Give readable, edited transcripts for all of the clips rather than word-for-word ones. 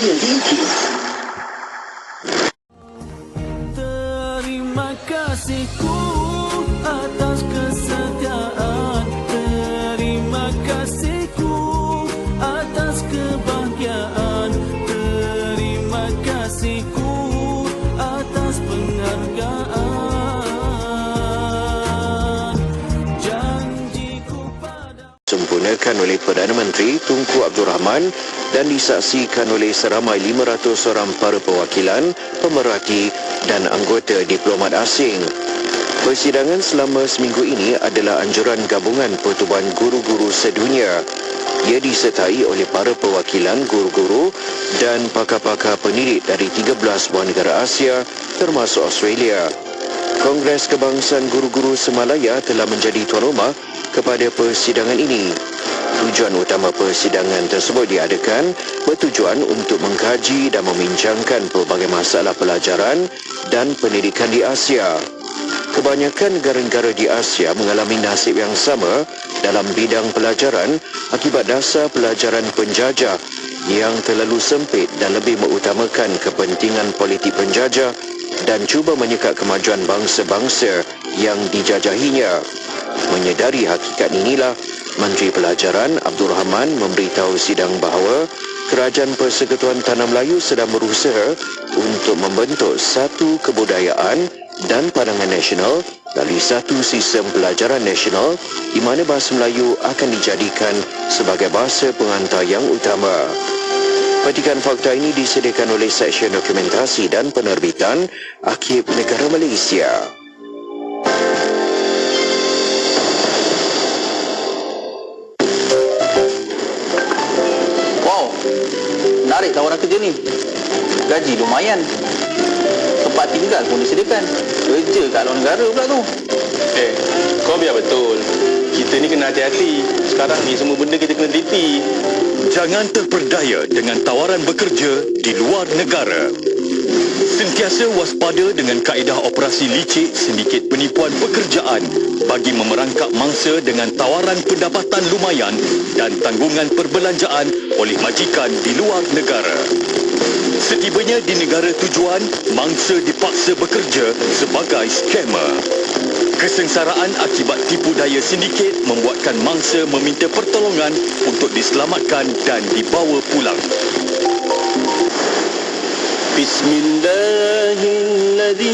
hanya di IKIM. Terima kasihku atas kesetiaan, terima kasihku atas kebahagiaan, terima kasihku atas penghargaan. Janjiku pada Sempurnakan oleh Perdana Menteri Tunku Abdul Rahman dan disaksikan oleh seramai 500 orang para perwakilan, pemerhati dan anggota diplomat asing. Persidangan selama seminggu ini adalah anjuran gabungan Pertubuhan Guru-Guru Sedunia. Ia disertai oleh para perwakilan guru-guru dan pakar-pakar pendidik dari 13 buah negara Asia termasuk Australia. Kongres Kebangsaan Guru-Guru Semalaya telah menjadi tuan rumah kepada persidangan ini. Tujuan utama persidangan tersebut diadakan bertujuan untuk mengkaji dan membincangkan pelbagai masalah pelajaran dan pendidikan di Asia. Kebanyakan negara-negara di Asia mengalami nasib yang sama dalam bidang pelajaran akibat dasar pelajaran penjajah yang terlalu sempit dan lebih mengutamakan kepentingan politik penjajah dan cuba menyekat kemajuan bangsa-bangsa yang dijajahinya. Menyedari hakikat inilah, Menteri Pelajaran Abdul Rahman memberitahu sidang bahawa Kerajaan Persekutuan Tanah Melayu sedang berusaha untuk membentuk satu kebudayaan dan pandangan nasional melalui satu sistem pelajaran nasional di mana bahasa Melayu akan dijadikan sebagai bahasa pengantar yang utama. Petikan fakta ini disediakan oleh Seksyen Dokumentasi dan Penerbitan Arkib Negara Malaysia. Menarik tawaran kerja ni. Gaji lumayan. Tempat tinggal pun disediakan. Kerja kat luar negara pula tu. Kau biar betul. Kita ni kena hati-hati. Sekarang ni semua benda kita kena teliti. Jangan terperdaya dengan tawaran bekerja di luar negara. Sentiasa waspada dengan kaedah operasi licik sindiket penipuan pekerjaan bagi memerangkap mangsa dengan tawaran pendapatan lumayan dan tanggungan perbelanjaan oleh majikan di luar negara. Setibanya di negara tujuan, mangsa dipaksa bekerja sebagai skamer. Kesengsaraan akibat tipu daya sindiket membuatkan mangsa meminta pertolongan untuk diselamatkan dan dibawa pulang. Bismillahilladzi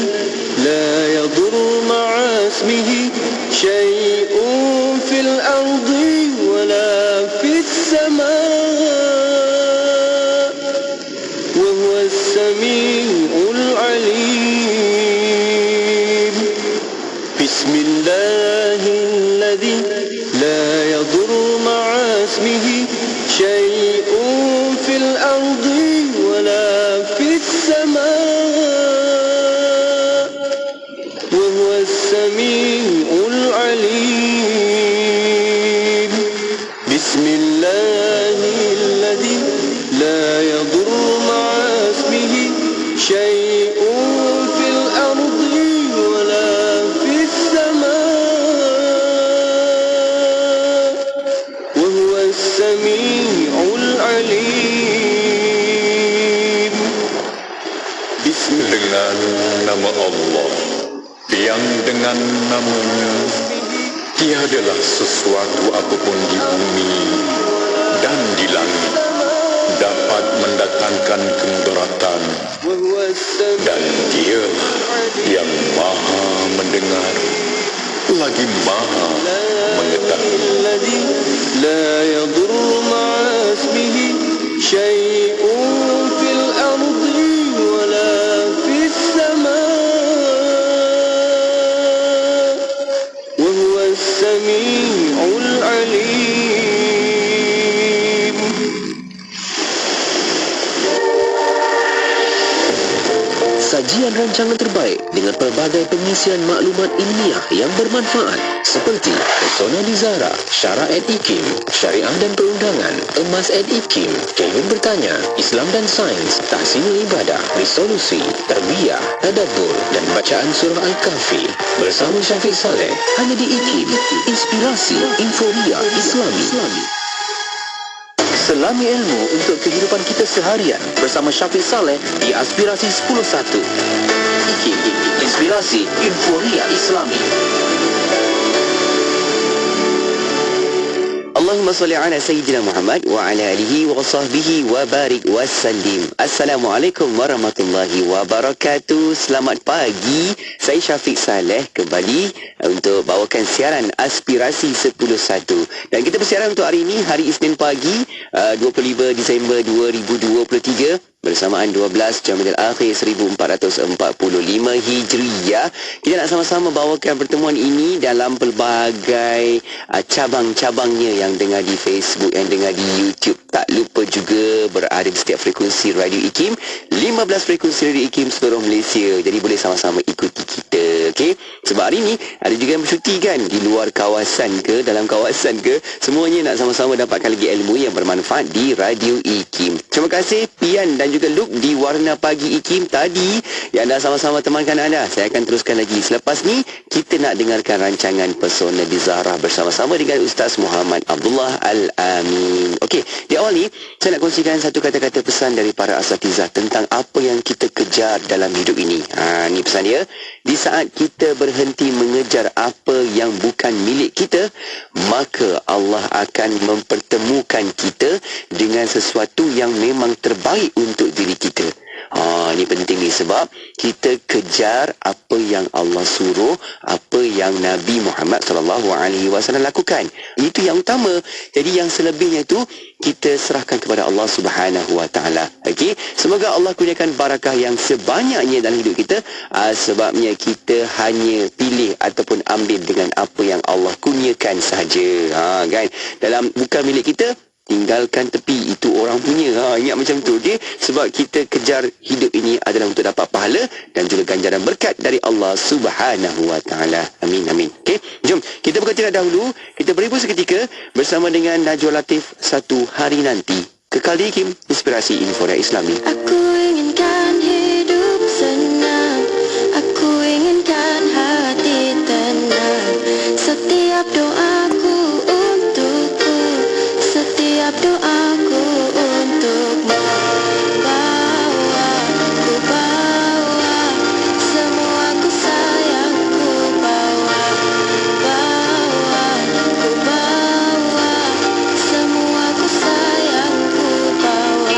la yadurru ma'a ismihi syai'un fil ardi wala fis sama' wa huwa as-sami'ul 'alim. Bismillahilladzi la yadurru ma'a ismihi syai'un fil ardi wala السماء وهو السميع العليم. بسم الله الذي لا يضر مع اسمه شيء في الأرض ولا في السماء وهو السميع العليم. Dengan nama Allah, yang dengan namanya tiadalah sesuatu apapun di bumi dan di langit dapat mendatangkan kemudaratan, dan Dia yang Maha mendengar lagi Maha mengetahui. La yadurru ma'a ismihi syai'un fil ardi wala fis sama' wa huwa as-sami'ul 'alim. Sajian rancangan terbaik dengan pelbagai pengisian maklumat ilmiah yang bermanfaat seperti Pesona di Zara, Syara at IKIM, Syariah dan Perundangan, Emas at IKIM, Kevin Bertanya, Islam dan Sains, Tahsinul Ibadah, Resolusi, Tarbiyah, Tadabbur dan Bacaan Surah Al-Kahfi bersama Syafiq Saleh hanya di IKIM, Inspirasi Inforia Islami. Selami ilmu untuk kehidupan kita seharian bersama Syafiq Saleh di Aspirasi 10.1. Inspirasi Inforia Islami. Allahumma salli ala Sayyidina Muhammad wa ala alihi wa sahbihi wa barik wa sallim. Assalamualaikum warahmatullahi wabarakatuh. Selamat pagi. Saya Syafiq Saleh kembali untuk bawakan siaran Aspirasi 10.1. Dan kita bersiaran untuk hari ini, hari Isnin pagi, 25 Disember 2023. Bersamaan 12 Jamadil Akhir 1445 Hijriyah. Kita nak sama-sama bawakan pertemuan ini dalam pelbagai cabang-cabangnya yang dengar di Facebook, yang dengar di YouTube. Tak lupa juga berada di setiap frekuensi Radio IKIM, 15 frekuensi Radio IKIM seluruh Malaysia. Jadi boleh sama-sama ikuti kita, okey? Sebab hari ini ada juga yang bercuti kan, di luar kawasan ke, dalam kawasan ke, semuanya nak sama-sama dapatkan lagi ilmu yang bermanfaat di Radio IKIM. Terima kasih Pian dan juga Luke di Warna Pagi IKIM tadi yang dah sama-sama temankan anda. Saya akan teruskan lagi. Selepas ni kita nak dengarkan rancangan Pesona di Zahra bersama-sama dengan Ustaz Muhammad Abdullah Al-Amin. Okey, di awal ni saya nak kongsikan satu kata-kata pesan dari para asatizah tentang apa yang kita kejar dalam hidup ini. Ni pesan dia. Di saat kita berhenti mengejar apa yang bukan milik kita, maka Allah akan mempertemukan kita dengan sesuatu yang memang terbaik untuk diri kita. Ini penting ni sebab kita kejar apa yang Allah suruh, apa yang Nabi Muhammad SAW lakukan. Itu yang utama. Jadi yang selebihnya tu kita serahkan kepada Allah Subhanahu Wa Taala. Okey, semoga Allah kurniakan barakah yang sebanyaknya dalam hidup kita. Sebabnya kita hanya pilih ataupun ambil dengan apa yang Allah kurniakan sahaja. Kan? Dalam bukan milik kita, tinggalkan tepi, itu orang punya. Ingat macam tu, okey? Sebab kita kejar hidup ini adalah untuk dapat pahala dan juga ganjaran berkat dari Allah Subhanahu Wa Taala. Amin, amin. Okey, jom kita berkata dahulu. Kita beribu seketika bersama dengan Najwa Latif, Satu Hari Nanti. Kekal di IKIM, Inspirasi Inforia Islami. Aku inginkan hidup senang, aku inginkan hati tenang. Setiap doaku untukku, setiap doaku untukmu. Bawa, ku bawa semua ku sayang, ku bawa. Bawa, ku bawa semua ku sayang, ku bawa.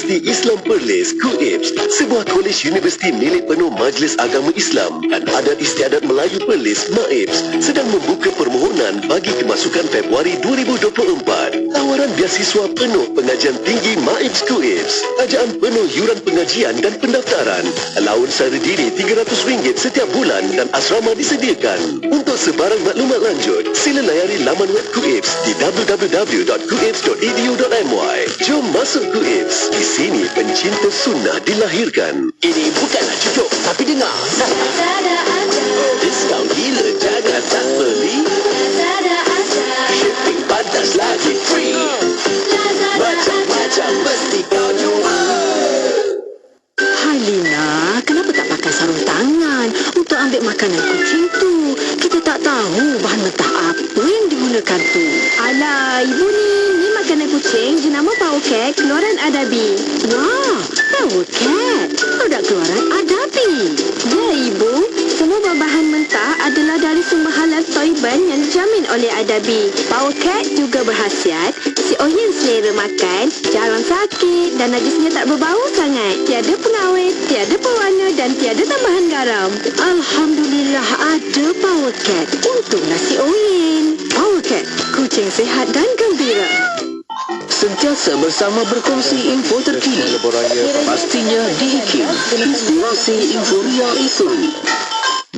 Universiti Islam Perlis, KUIPS, sebuah kolej universiti milik penuh Majlis Agama Islam dan Adat Istiadat Melayu Perlis, MAIPS, sedang membuka permohonan bagi kemasukan Februari 2024. Tawaran beasiswa penuh pengajian tinggi MAIPS KUIPS. Tajaan penuh yuran pengajian dan pendaftaran. Allowance secara diri RM300 setiap bulan dan asrama disediakan. Untuk sebarang maklumat lanjut, sila layari laman web KUIPS di www.kuips.edu.my. Jom masuk KUIPS. Di sini pencinta sunnah dilahirkan. Ini bukanlah cucuk, tapi dengar. Diskaun gila, jangan tak beli. Shipping pantas lagi free. Macam-macam mesti kau jumpa. Hai Lina, kenapa tak pakai sarung tangan untuk ambil makanan kucing tu? Kita tak tahu bahan mentah apa yang digunakan tu. Alah, ibu ni makanan kucing jenama Power Cat keluaran Adabi. Wah, Power Cat, produk keluaran Adabi. Ya ibu, semua bahan mentah adalah dari sumber halal Thaiban yang dijamin oleh Adabi. Power Cat juga berkhasiat si oyen selera makan, jarang sakit dan najisnya tak berbau sangat. Tiada pengawet, tiada pewarna dan tiada tambahan garam. Alhamdulillah ada Power Cat untuk nasi oyen. Power Cat, kucing sihat dan gembira. Sentiasa bersama berkongsi info terkini. Pastinya di IKIM. Inspirasi Inforia itu.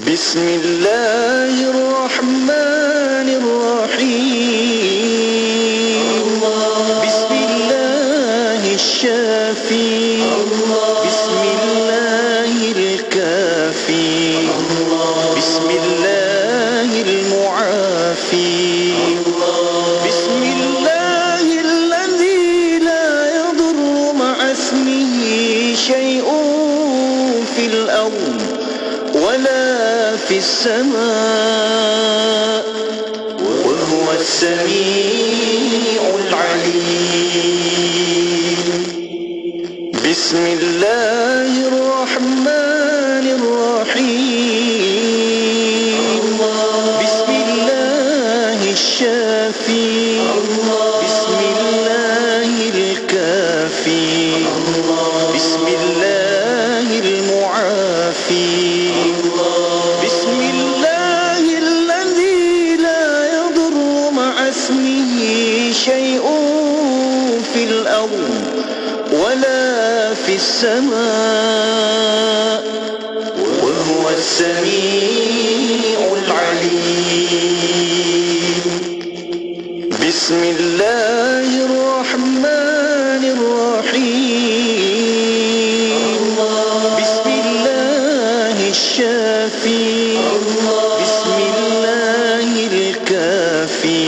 Bismillahirrahmanirrahim. Bismillahirrahmanirrahim. Bismillahirkafi. Bismillahirmuafi. شيء في الأرض ولا في السماء وهو السميع العليم بسم الله الرحمن الرحيم بسم الله الشافي بسم الله الكافي بسم الله المعافي بسم الله الذي لا يضر مع اسمه شيء في الأرض ولا في السماء وهو السميع العليم بسم الله الرحمن الرحيم بسم الله الشافي بسم الله الكافي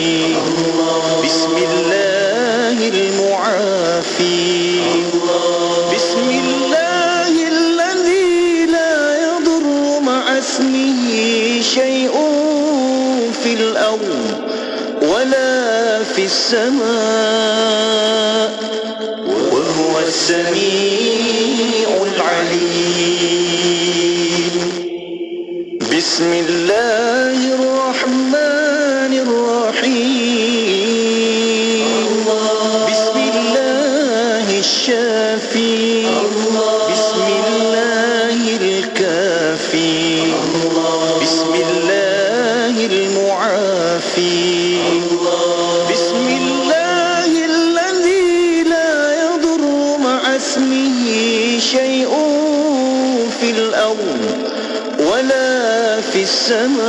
بسم الله المعافي بسم الله الذي لا يضر مع اسمه شيء في الأرض ولا في السماء وهو السميع العليم بسم الله الرحمن الرحيم بسم الله الشافي بسم الله الكافي بسم الله المعافي بسم الله الذي لا يضر مع اسمه شيء في الأرض ولا في السماء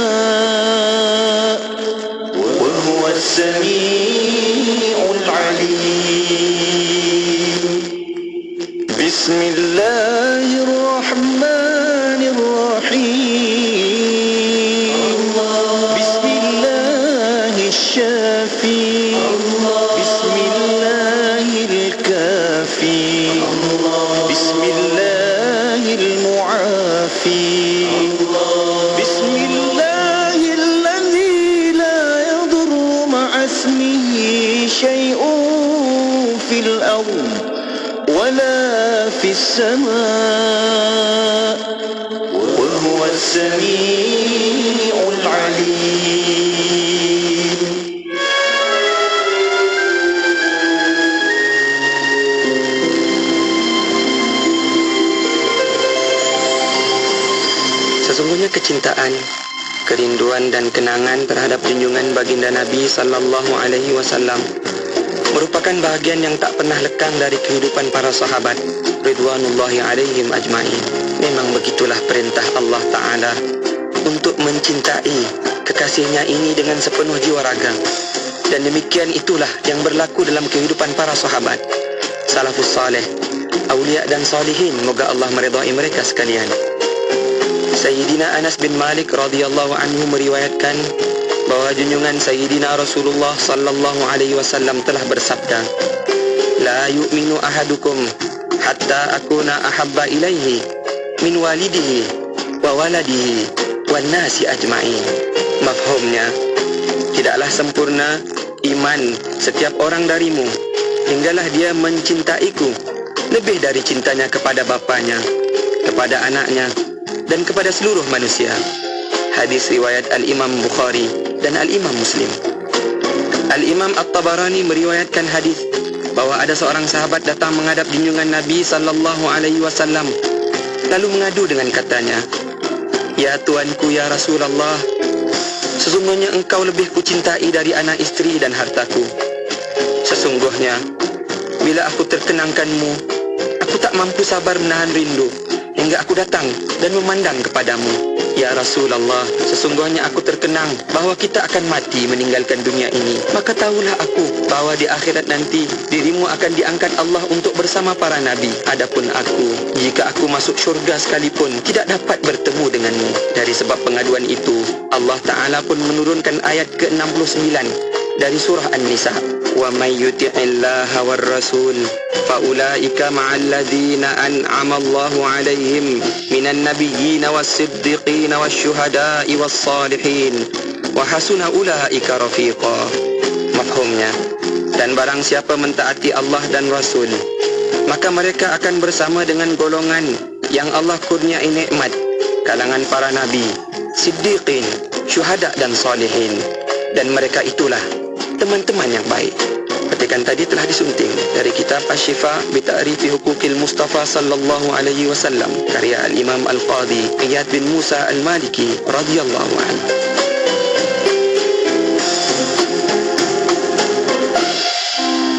وهو السميع العليم بسم الله الرحمن الرحيم بسم الله الشافي بسم الله الكافي بسم الله المعافي بسم الله الذي لا يضر مع اسمه شيء في الأرض ولا في السماء وهو السميع العليم Sesungguhnya kecintaan, kerinduan dan kenangan terhadap junjungan baginda Nabi sallallahu alaihi wasallam merupakan bahagian yang tak pernah lekang dari kehidupan para sahabat ridwanullahi alaihim ajma'in. Memang begitulah perintah Allah Ta'ala untuk mencintai kekasihnya ini dengan sepenuh jiwa raga. Dan demikian itulah yang berlaku dalam kehidupan para sahabat, salafus saleh, awliya dan salihin. Moga Allah meridai mereka sekalian. Sayyidina Anas bin Malik radhiyallahu anhu meriwayatkan bahawa junjungan Sayyidina Rasulullah sallallahu alaihi wasallam telah bersabda, "La yu'minu ahadukum hatta akuna ahabba ilaihi min walidihi wa waladihi wan nasi ajma'in." Mafhumnya, tidaklah sempurna iman setiap orang darimu hinggalah dia mencintaiku lebih dari cintanya kepada bapanya, kepada anaknya dan kepada seluruh manusia. Hadis riwayat Al-Imam Bukhari dan Al-Imam Muslim. Al-Imam At-Tabarani meriwayatkan hadis bahawa ada seorang sahabat datang menghadap junjungan Nabi sallallahu alaihi wasallam lalu mengadu dengan katanya, "Ya tuanku, ya Rasulullah, sesungguhnya engkau lebih kucintai dari anak isteri dan hartaku. Sesungguhnya bila aku terkenangkanmu, aku tak mampu sabar menahan rindu hingga aku datang dan memandang kepadamu. Ya Rasulullah, sesungguhnya aku terkenang bahawa kita akan mati meninggalkan dunia ini. Maka tahulah aku bahawa di akhirat nanti dirimu akan diangkat Allah untuk bersama para nabi. Adapun aku, jika aku masuk syurga sekalipun, tidak dapat bertemu denganmu." Dari sebab pengaduan itu, Allah Ta'ala pun menurunkan ayat ke-69 dari surah An-Nisa. "Wa may yuti'illaha war rasul fa ulaika ma'al ladzina an'ama Allahu 'alaihim minan nabiyyin was-siddiqin wasyuhada'i was-salihin wa hasuna ulaika rafiqa." Mafhumnya, dan barang siapa mentaati Allah dan Rasul, maka mereka akan bersama dengan golongan yang Allah kurniai nikmat, kalangan para nabi, siddiqin, syuhada dan salihin, dan mereka itulah teman-teman yang baik. Petikan tadi telah disunting dari kitab Asy-Syifa bi Ta'rifi Huquqil Mustafa sallallahu alaihi wasallam, karya Al-Imam Al-Qadhi Iyad bin Musa Al-Maliki radhiyallahu anhu.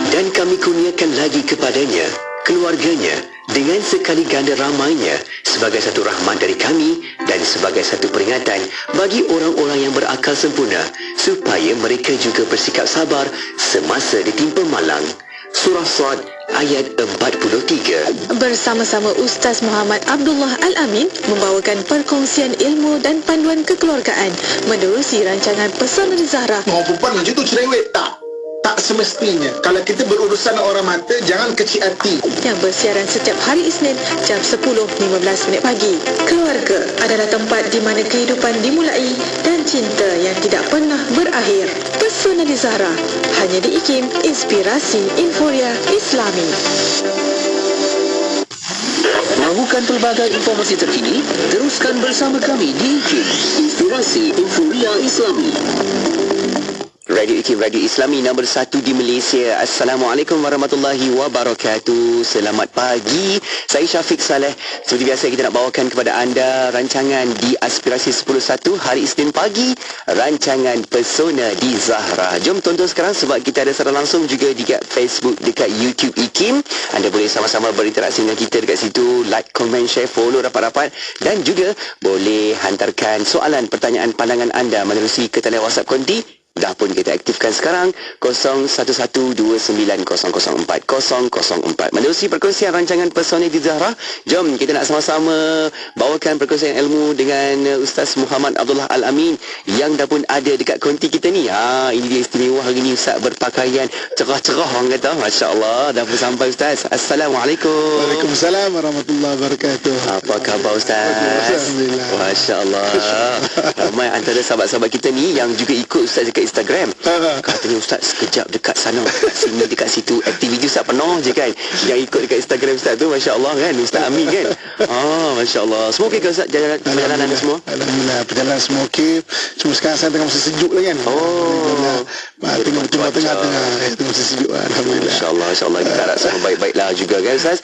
Dan kami kurniakan lagi kepadanya, keluarganya, dengan sekali ganda ramainya sebagai satu rahmat dari kami dan sebagai satu peringatan bagi orang-orang yang berakal sempurna supaya mereka juga bersikap sabar semasa ditimpa malang. Surah Sad ayat 43. Bersama-sama Ustaz Muhammad Abdullah Al-Amin membawakan perkongsian ilmu dan panduan kekeluargaan menerusi rancangan Pesona Zahra. Orang perempuan macam tu cerewet tak? Tak semestinya. Kalau kita berurusan dengan orang mata, jangan kecil hati. Yang bersiaran setiap hari Isnin jam 10.15 pagi. Keluarga adalah tempat di mana kehidupan dimulai dan cinta yang tidak pernah berakhir. Pesona Zahra hanya di IKIM Inspirasi Inforia Islami. Mahukan pelbagai informasi terkini? Teruskan bersama kami di IKIM Inspirasi Inforia Islami. Radio IKIM, Radio Islami nombor 1 di Malaysia. Assalamualaikum warahmatullahi wabarakatuh. Selamat pagi. Saya Syafiq Saleh. Seperti biasa kita nak bawakan kepada anda rancangan di Aspirasi 10.1 hari Isnin pagi. Rancangan Pesona di Zahra. Jom tonton sekarang sebab kita ada secara langsung juga dekat Facebook, dekat YouTube IKIM. Anda boleh sama-sama berinteraksi dengan kita dekat situ. Like, komen, share, follow rapat-rapat. Dan juga boleh hantarkan soalan, pertanyaan, pandangan anda menerusi ke talian WhatsApp konti. Dah pun kita aktifkan sekarang 01129004 menerusi perkongsian rancangan Pesona di Zahra. Jom kita nak sama-sama bawakan perkongsian ilmu dengan Ustaz Muhammad Abdullah Al-Amin yang dah pun ada dekat konti kita ni. Ini dia istimewa hari ni, Ustaz berpakaian cerah-cerah orang kata. Masya Allah, dah pun sampai Ustaz. Assalamualaikum. Waalaikumsalam warahmatullahi wabarakatuh. Apa khabar Ustaz? Alhamdulillah. Masya Allah. Ramai antara sahabat-sahabat kita ni yang juga ikut Ustaz dekat dekat Instagram. Katanya Ustaz sekejap dekat sana, dekat sini, dekat situ. Aktiviti Ustaz penuh je kan. Yang ikut dekat Instagram Ustaz tu, Masya Allah kan, Ustaz Amin kan. Masya Allah. Semua okey ke Ustaz perjalanan semua? Alhamdulillah, perjalanan semua okey. Cuma sekarang saya tengah musim sejuk lah kan. Tengah tengah musim sejuk. Alhamdulillah. Masya Allah, Masya Allah. Kita harap semua baik-baiklah juga kan Ustaz.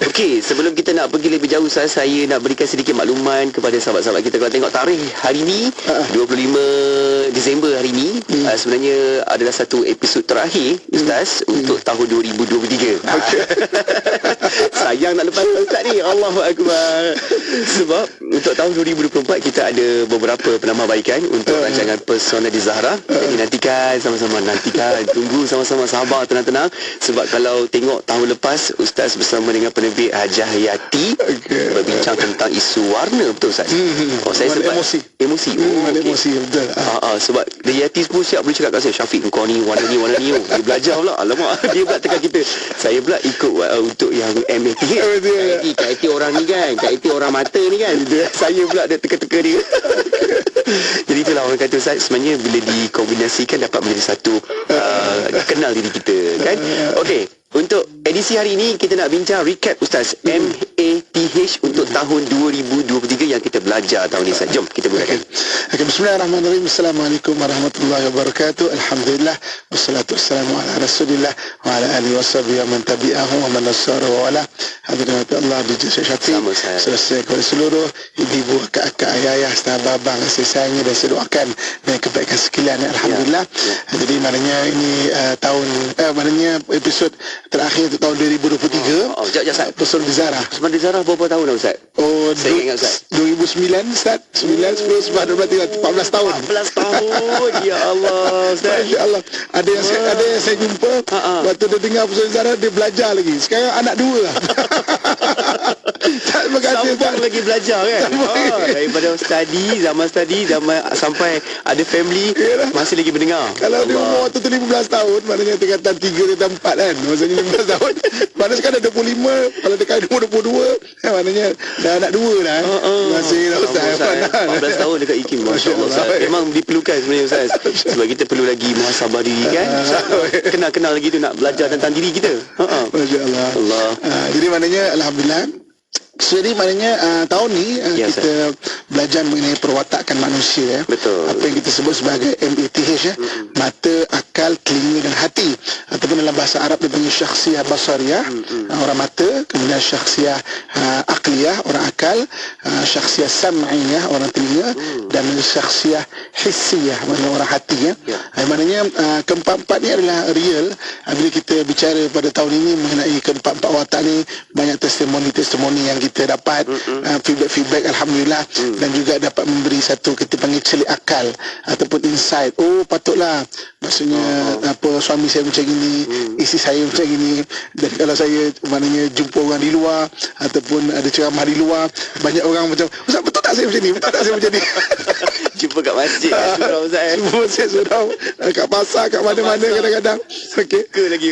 Okey, sebelum kita nak pergi lebih jauh Ustaz, saya nak berikan sedikit makluman kepada sahabat-sahabat kita. Kalau tengok tarikh hari ni 25 Disember hari ni, sebenarnya adalah satu episod terakhir Ustaz untuk tahun 2023. Sayang nak lepas Ustaz ni. Allahu Akbar. Sebab untuk tahun 2024 kita ada beberapa penambahbaikan untuk rancangan Persona di Zahra. Jadi nantikan sama-sama, tunggu sama-sama, sabar, tenang-tenang. Sebab kalau tengok tahun lepas Ustaz bersama dengan penerbit Hajah Hayati berbincang tentang isu warna, betul Ustaz? Saya sebab emosi. Emosi betul. Sebab Hayati pun siap boleh cakap kat saya, Syafiq kau ni warna ni. Dia belajar pula. Alamak, dia pula tekan kita. Saya pula ikut untuk yang MATH. KIT orang ni kan, KIT orang mata ni kan. Saya pula dia teka-teka dia. Jadi itulah orang kata Ustaz, sebenarnya bila dikombinasikan dapat menjadi satu kenal diri kita kan. Okey, untuk edisi hari ini kita nak bincang recap Ustaz MATH untuk tahun 2023 yang kita belajar tahun ini Ustaz. Jom kita mulakan. Okay, bismillahirrahmanirrahim. Assalamualaikum warahmatullahi wabarakatuh. Alhamdulillah wassalatu wassalamu ala Rasulillah wa ala alihi washabihi wa man tabi'ahu wa man nasara wa ala. Hadirin Allah di Jasa Syafiq. Selesai kepada seluruh ibu-ibu, kakak, ayah, sahabat, abang, kasih sayangnya dan saya doakan dan kebaikan sekalian. Alhamdulillah. Jadi maknanya ini maknanya episod terakhir untuk tahun 2023. Sekejap Persona di Zahra. Persona di Zahra berapa tahun dah Ustaz? Saya ingat Ustaz 2009 Ustaz. 9, 10, 11, 12, 14 tahun. 14 tahun. Ya Allah Ustaz. Masya Allah. Ada yang saya jumpa waktu dia dengar Persona di Zahra, dia belajar lagi. Sekarang anak 2 lah. Sambung lagi belajar kan. Daripada zaman sampai ada family, masih lagi mendengar. Kalau dia umur waktu tu 15 tahun, maknanya tingkatan 3 tingkatan 4 kan. Maksudnya 15 tahun. Mana sekarang dah 25, kalau dekat umur 22, maknanya dah anak 2 dah. Masih dah Ustaz. 14 tahun dekat IKIM. Masya Allah Ustaz. Memang diperlukan sebenarnya Ustaz. Sebab kita perlu lagi muhasabah diri kan. Kenal-kenal lagi tu, nak belajar tentang diri kita. Masya Allah. Jadi maknanya Alhamdulillah. Jadi maknanya tahun ni kita belajar mengenai perwatakan manusia. Betul. Apa yang kita sebut sebagai MATH mata, akal, telinga dan hati. Ataupun dalam bahasa Arab dipanggil syakhsiyah basariyah, orang mata, kemudian syakhsiyah akliyah, orang akal, syakhsiyah sam'iyah, orang telinga, dan syakhsiyah hissiyah, maknanya orang hati maknanya keempat-empat ni adalah real. Bila kita bicara pada tahun ini mengenai keempat-empat watak ni, banyak testimoni yang kita dapat, feedback Alhamdulillah, dan juga dapat memberi satu kita panggil celik akal ataupun insight. Patutlah, maksudnya suami saya macam ini, isteri saya macam ini. Dan kalau saya maknanya jumpa orang di luar ataupun ada ceramah di luar, banyak orang macam, Ustaz betul tak saya macam ni, betul tak saya macam ni. Jumpa kat masjid surau Ustaz. Jumpa masjid surau, kat pasar, kat mana-mana kadang-kadang. Okey. Lagi.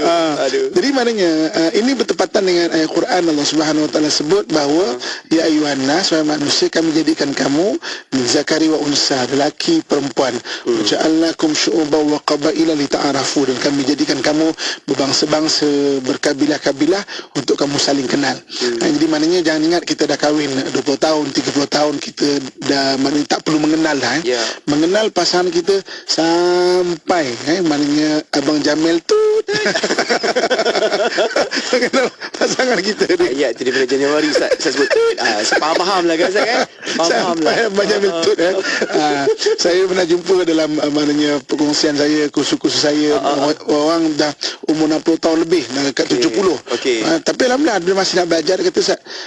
Jadi maknanya ini bertepatan dengan ayat Quran. Allah Subhanahu Wa Taala sebut bahawa ya ayuhan nas, wahai manusia, kami jadikan kamu min zakari wa unsa, lelaki perempuan. Ja'alnakum syu'uban wa qabaila lita'arafu, dan kami jadikan kamu berbangsa-bangsa, berkabilah-kabilah untuk kamu saling kenal. Jadi maknanya jangan ingat kita dah kahwin 20 tahun, 30 tahun kita dah maknanya tak perlu mengenal dah. Mengenal pasangan kita sampai maknanya Abang Jamil tu mengenal pasangan kita ni. Ayat tu daripada Januari Ustaz. Saya sebut faham lah kan Ustaz kan. Faham lah Abang Jamil tu saya pernah jumpa dalam maknanya perkongsian saya, kursus-kursus saya, orang dah umur 60 tahun lebih, dekat 70. Tapi Alhamdulillah dia masih nak belajar. Dia kata,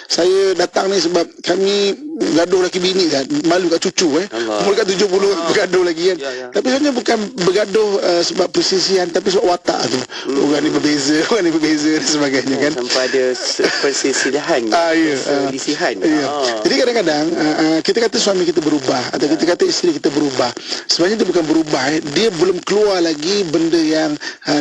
saya datang ni sebab kami gaduh laki bini kan, malu kat cucu umur kat 70 bergaduh lagi kan. Tapi sebenarnya bukan bergaduh sebab persisian, tapi sebab watak tu. Orang ni berbeza dan sebagainya kan. Sampai ada persisihan, perselisihan. Jadi kadang-kadang kita kata suami kita berubah atau kita kata isteri kita berubah. Sebenarnya dia bukan berubah, dia belum keluar lagi benda yang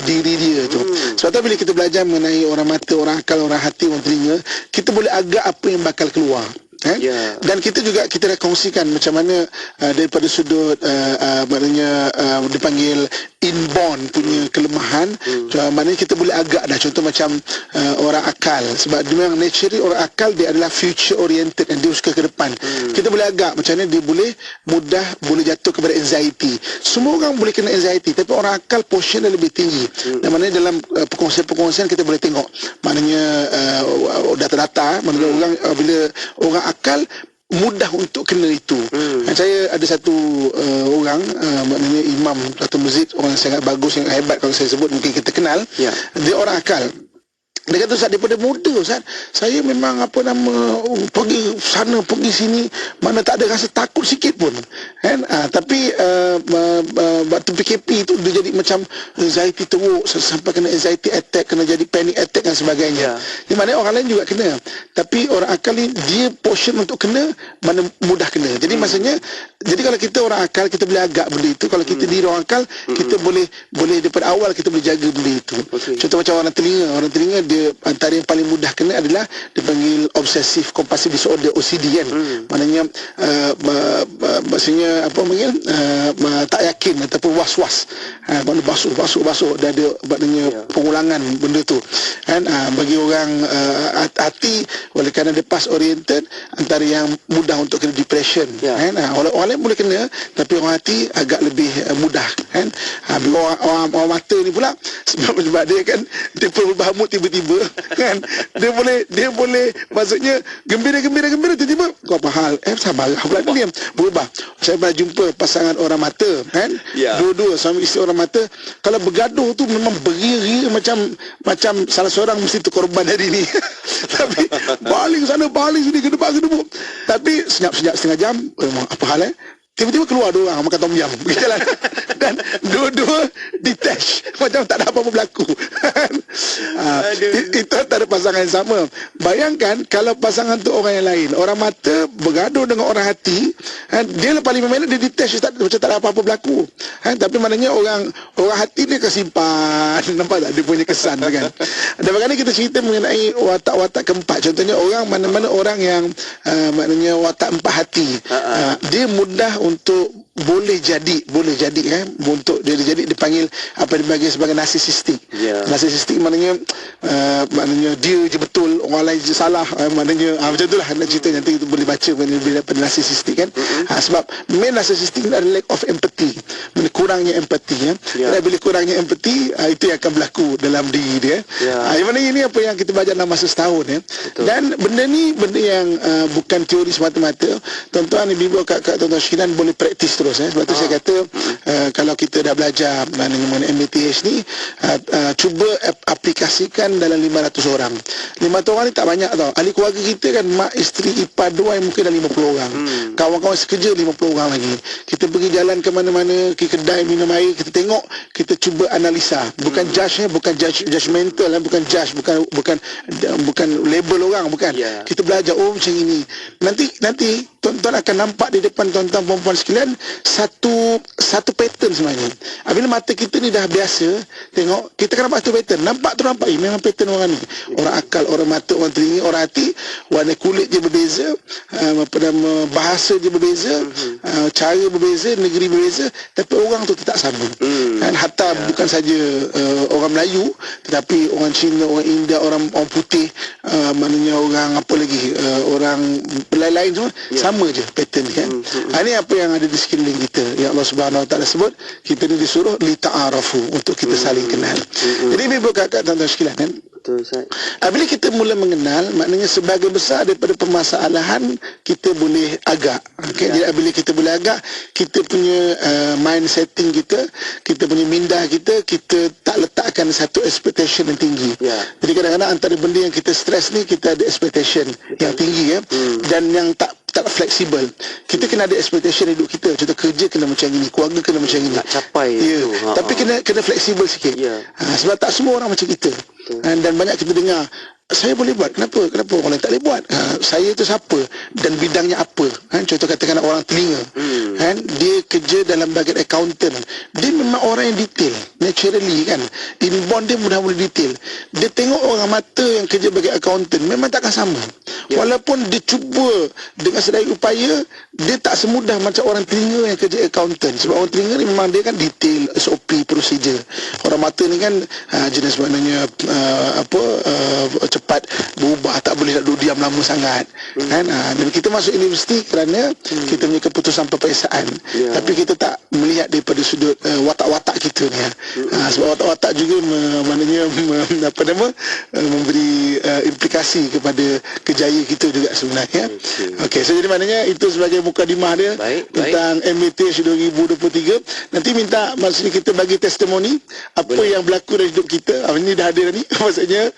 diri dia tu. Sebab tu bila kita belajar mengenai orang mata, orang akal, orang hati, orang telinga, kita boleh agak apa yang bakal keluar. kan? Dan kita juga kita kongsikan macam mana daripada sudut maknanya dipanggil inborn punya kelemahan, maknanya kita boleh agak dah, contoh macam orang akal, sebab dia memang naturally orang akal dia adalah future oriented dan dia suka ke depan. Kita boleh agak macam mana dia boleh mudah boleh jatuh kepada anxiety. Semua orang boleh kena anxiety, tapi orang akal portion dia lebih tinggi. Dan maknanya dalam perkongsian-perkongsian kita boleh tengok maknanya data-data maknanya orang bila orang akal mudah untuk kena itu. Saya ada satu orang maknanya imam satu masjid, orang yang sangat bagus, yang hebat, kalau saya sebut mungkin kita kenal. Dia orang akal. Dia kata, Ustaz, daripada muda Ustaz, saya memang pergi sana pergi sini, mana tak ada rasa takut sikit pun kan. Tapi waktu PKP tu dia jadi macam anxiety teruk sampai kena anxiety attack, kena jadi panic attack dan sebagainya. Di mana orang lain juga kena, tapi orang akal ni dia portion untuk kena mana mudah kena. Jadi maksudnya, jadi kalau kita orang akal kita boleh agak benda itu. Kalau kita diri orang akal, kita boleh daripada awal kita boleh jaga benda itu. Contoh macam orang telinga dia antara yang paling mudah kena adalah dipanggil obsessive compulsive disorder, OCD kan. Maknanya maksudnya apa panggil tak yakin ataupun was-was, maknanya basuh dan dia maknanya pengulangan benda tu kan. Bagi orang hati, oleh kerana dia past oriented, antara yang mudah untuk kena depression kan. Orang lain boleh kena, tapi orang hati agak lebih mudah kan. Bila orang mata ni pula sebab dia kan dia berubah mood tiba-tiba kan, dia boleh maksudnya gembira tiba-tiba kau apa hal sabar pula dia berubah. Saya pernah jumpa pasangan orang mata kan, dua-dua suami isteri orang mata, kalau bergaduh tu memang beria-ria macam salah seorang mesti terkorban hari ni. Tapi baling sana baling sini, gedebak-gedebuk, tapi senyap-senyap setengah jam, apa hal tiba-tiba keluar dua orang makan tom yum berjalan dan dua-dua detach macam tak ada apa-apa berlaku. Itu antara pasangan yang sama. Bayangkan kalau pasangan tu orang yang lain, orang mata bergaduh dengan orang hati, dia lepas 5 minit dia detach macam tak ada apa-apa berlaku. Tapi maknanya orang hati dia kesimpan, nampak tak dia punya kesan kan. Dan bagaimana kita cerita mengenai watak-watak keempat, contohnya orang mana-mana orang yang maknanya watak empat hati, dia mudah untuk boleh jadi kan, untuk dia jadi dipanggil apa dipanggil sebagai narsisistik. Narsisistik maknanya dia je betul, orang lain je salah, maknanya macam itulah nak cerita, nanti kita boleh baca bila narsisistik kan. Sebab main narsisistik adalah lack of empathy, kurangnya empathy ya. Bila kurangnya empathy, itu yang akan berlaku dalam diri dia. Yang mana ini apa yang kita belajar dalam masa setahun ya. Dan benda ni benda yang bukan teori semata-mata. Tuan-tuan ibu-ibu, kakak, tuan-tuan sekalian boleh praktis terus. Sebab tu saya kata kalau kita dah belajar mengenai MBTH ni, cuba aplikasikan dalam 500 orang. 500 orang ni tak banyak tau. Ahli keluarga kita kan mak, isteri, ipar, dua yang mungkin dah 50 orang. Kawan-kawan sekerja 50 orang lagi. Kita pergi jalan ke mana-mana, ke kedai minum air, kita tengok, kita cuba analisa. Bukan judge, bukan judgmental, bukan judge, bukan label orang, bukan. Kita belajar macam ini. Nanti tuan-tuan akan nampak di depan tuan-tuan perempuan sekalian satu pattern sebenarnya. Bila mata kita ni dah biasa tengok, kita kan nampak satu pattern, nampak memang pattern orang ni. Orang akal, orang mata, orang telinga, orang hati, warna kulit je berbeza, bahasa je berbeza, cara berbeza, negeri berbeza, tapi orang tu tetap sama. Dan hatta bukan saja orang Melayu, tetapi orang Cina, orang India, orang putih, maknanya orang apa lagi, orang lain-lain semua sama je pattern kan. Ini apa yang ada di sekeliling kita. Ya Allah Subhanahu Wa Taala sebut kita ni disuruh li ta'arafu, untuk kita saling kenal. Jadi ibu kakak tuan-tuan sekalian kan, bila kita mula mengenal, maknanya sebagai besar daripada permasalahan kita boleh agak. Jadi bila kita boleh agak, kita punya mind setting kita punya minda kita tak letakkan satu expectation yang tinggi. Jadi kadang-kadang antara benda yang kita stress ni, kita ada expectation yang tinggi ya, dan yang tak fleksibel. Kita kena ada expectation hidup kita. Contoh kerja kena macam ini, keluarga kena macam ini. Nak capai itu. Tapi kena fleksibel sikit. Sebab tak semua orang macam kita. Dan banyak kita dengar, saya boleh buat, kenapa orang lain tak boleh buat? Saya tu siapa dan bidangnya apa? Contoh katakan orang telinga. kan, dia kerja dalam bahagian accountant, dia memang orang yang detail naturally kan. Inbound dia mudah-mudah detail. Dia tengok orang mata yang kerja bahagian accountant memang takkan sama. Walaupun dia cuba dengan sedaya upaya, dia tak semudah macam orang telinga yang kerja accountant. Sebab orang telinga ni memang dia kan detail SOP prosedur. Orang mata ni kan jenis maknanya cepat berubah, tak boleh nak duduk diam lama sangat kan. Dan kita masuk universiti kerana kita punya keputusan peperiksaan, tapi kita tak melihat daripada sudut watak-watak kita ni. Sebab watak-watak juga memberi implikasi kepada kejayaan kita juga sebenarnya. Okey, so jadi maknanya itu sebagai mukadimah dia tentang MATH 2023. Nanti minta maksudnya kita bagi testimoni apa yang berlaku dalam hidup kita. Ini dah ada ni. Maksudnya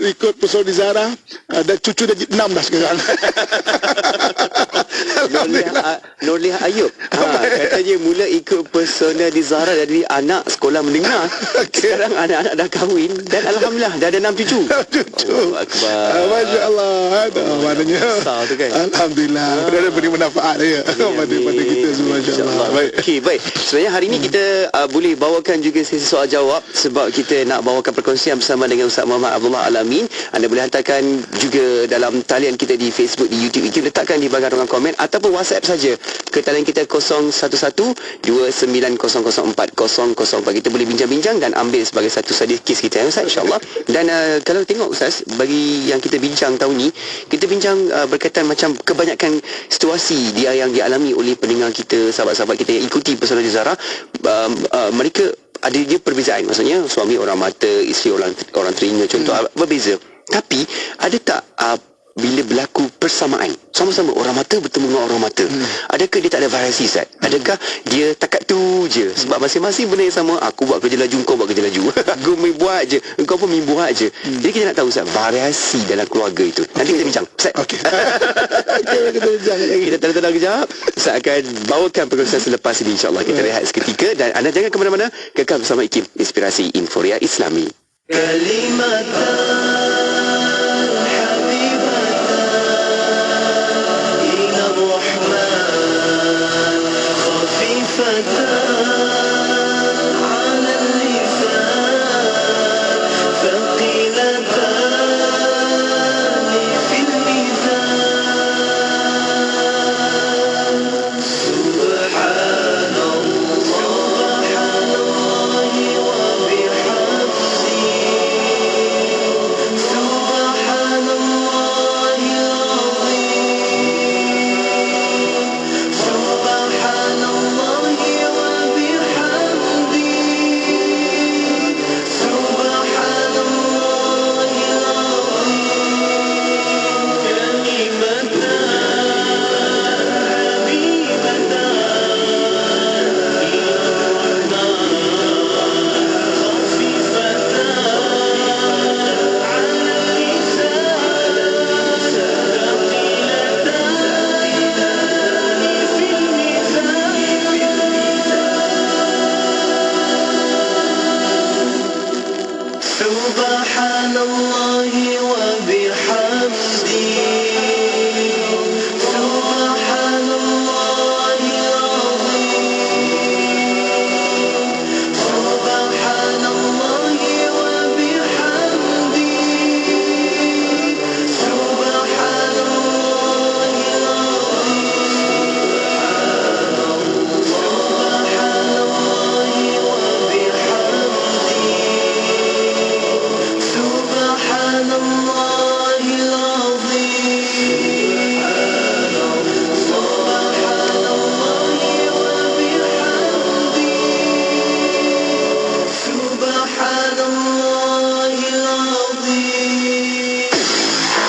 ikut Pesona Zara dan cucu dah 6 dah sekarang. Nurliah Ayub katanya mula ikut Pesona di Zara dari anak sekolah menengah. Sekarang anak-anak dah kahwin dan alhamdulillah dah ada 6 cucu. Masya Allah. Maknanya kan? alhamdulillah dah beri manfaat ya pada kita semua, insya-Allah. Okey, baik. Sebenarnya hari ini kita boleh bawakan juga sesi soal jawab sebab kita nak bawakan perkongsian bersama dengan Ustaz Muhammad Abdullah Al-Amin. Anda boleh hantarkan juga dalam talian kita di Facebook, di YouTube. Kita letakkan di bahagian ruangan komen ataupun WhatsApp saja ke talian kita 0112900400. Kita boleh bincang-bincang dan ambil sebagai satu saja kes kita, Ustaz, insya-Allah. Dan kalau tengok Ustaz, bagi yang kita bincang tahun ni, kita bincang berkaitan macam kebanyakan situasi dia yang dialami oleh pendengar kita, sahabat-sahabat kita yang ikuti Pesona di Zara. Mereka ada dia perbezaan, maksudnya suami orang mata, isteri orang telinga contoh, berbeza. Tapi ada tak bila berlaku persamaan, sama-sama orang mata bertemu dengan orang mata, adakah dia tak ada variasi, Ustaz? Adakah dia takat tu je? Sebab masing-masing benda yang sama, aku buat kerja laju, kau buat kerja laju. Aku buat je, engkau pun buat je. Jadi kita nak tahu, Ustaz, variasi dalam keluarga itu. Nanti kita bincang, Ustaz. Okey. Kita tenang-tenang kejap. Ustaz akan bawakan perkongsian selepas ini, insya-Allah. Kita rehat seketika dan anda jangan ke mana-mana, kekal bersama IKIM, Inspirasi Inforia Islami.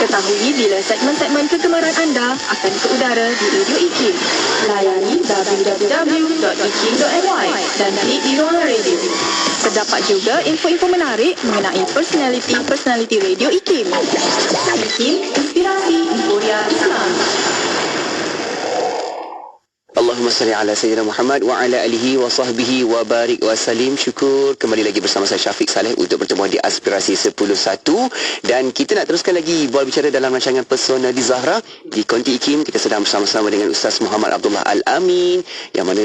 Ketahui bila segmen-segmen kegemaran anda akan ke udara di Radio IKIM. Layari www.ikim.my dan klik di ruangan radio. Terdapat juga info-info menarik mengenai personaliti Radio IKIM. IKIM, Inspirasi Inforia Islam. Allahumma Allahumma salli ala Sayyidina Muhammad wa ala alihi wa sahbihi wa barik wa salim. Syukur kembali lagi bersama saya Syafiq Saleh untuk pertemuan di Aspirasi 10.1, dan kita nak teruskan lagi bola bicara dalam rancangan Persona di Zahra di Konti IKIM. Kita sedang bersama-sama dengan Ustaz Muhammad Abdullah Al-Amin, yang mana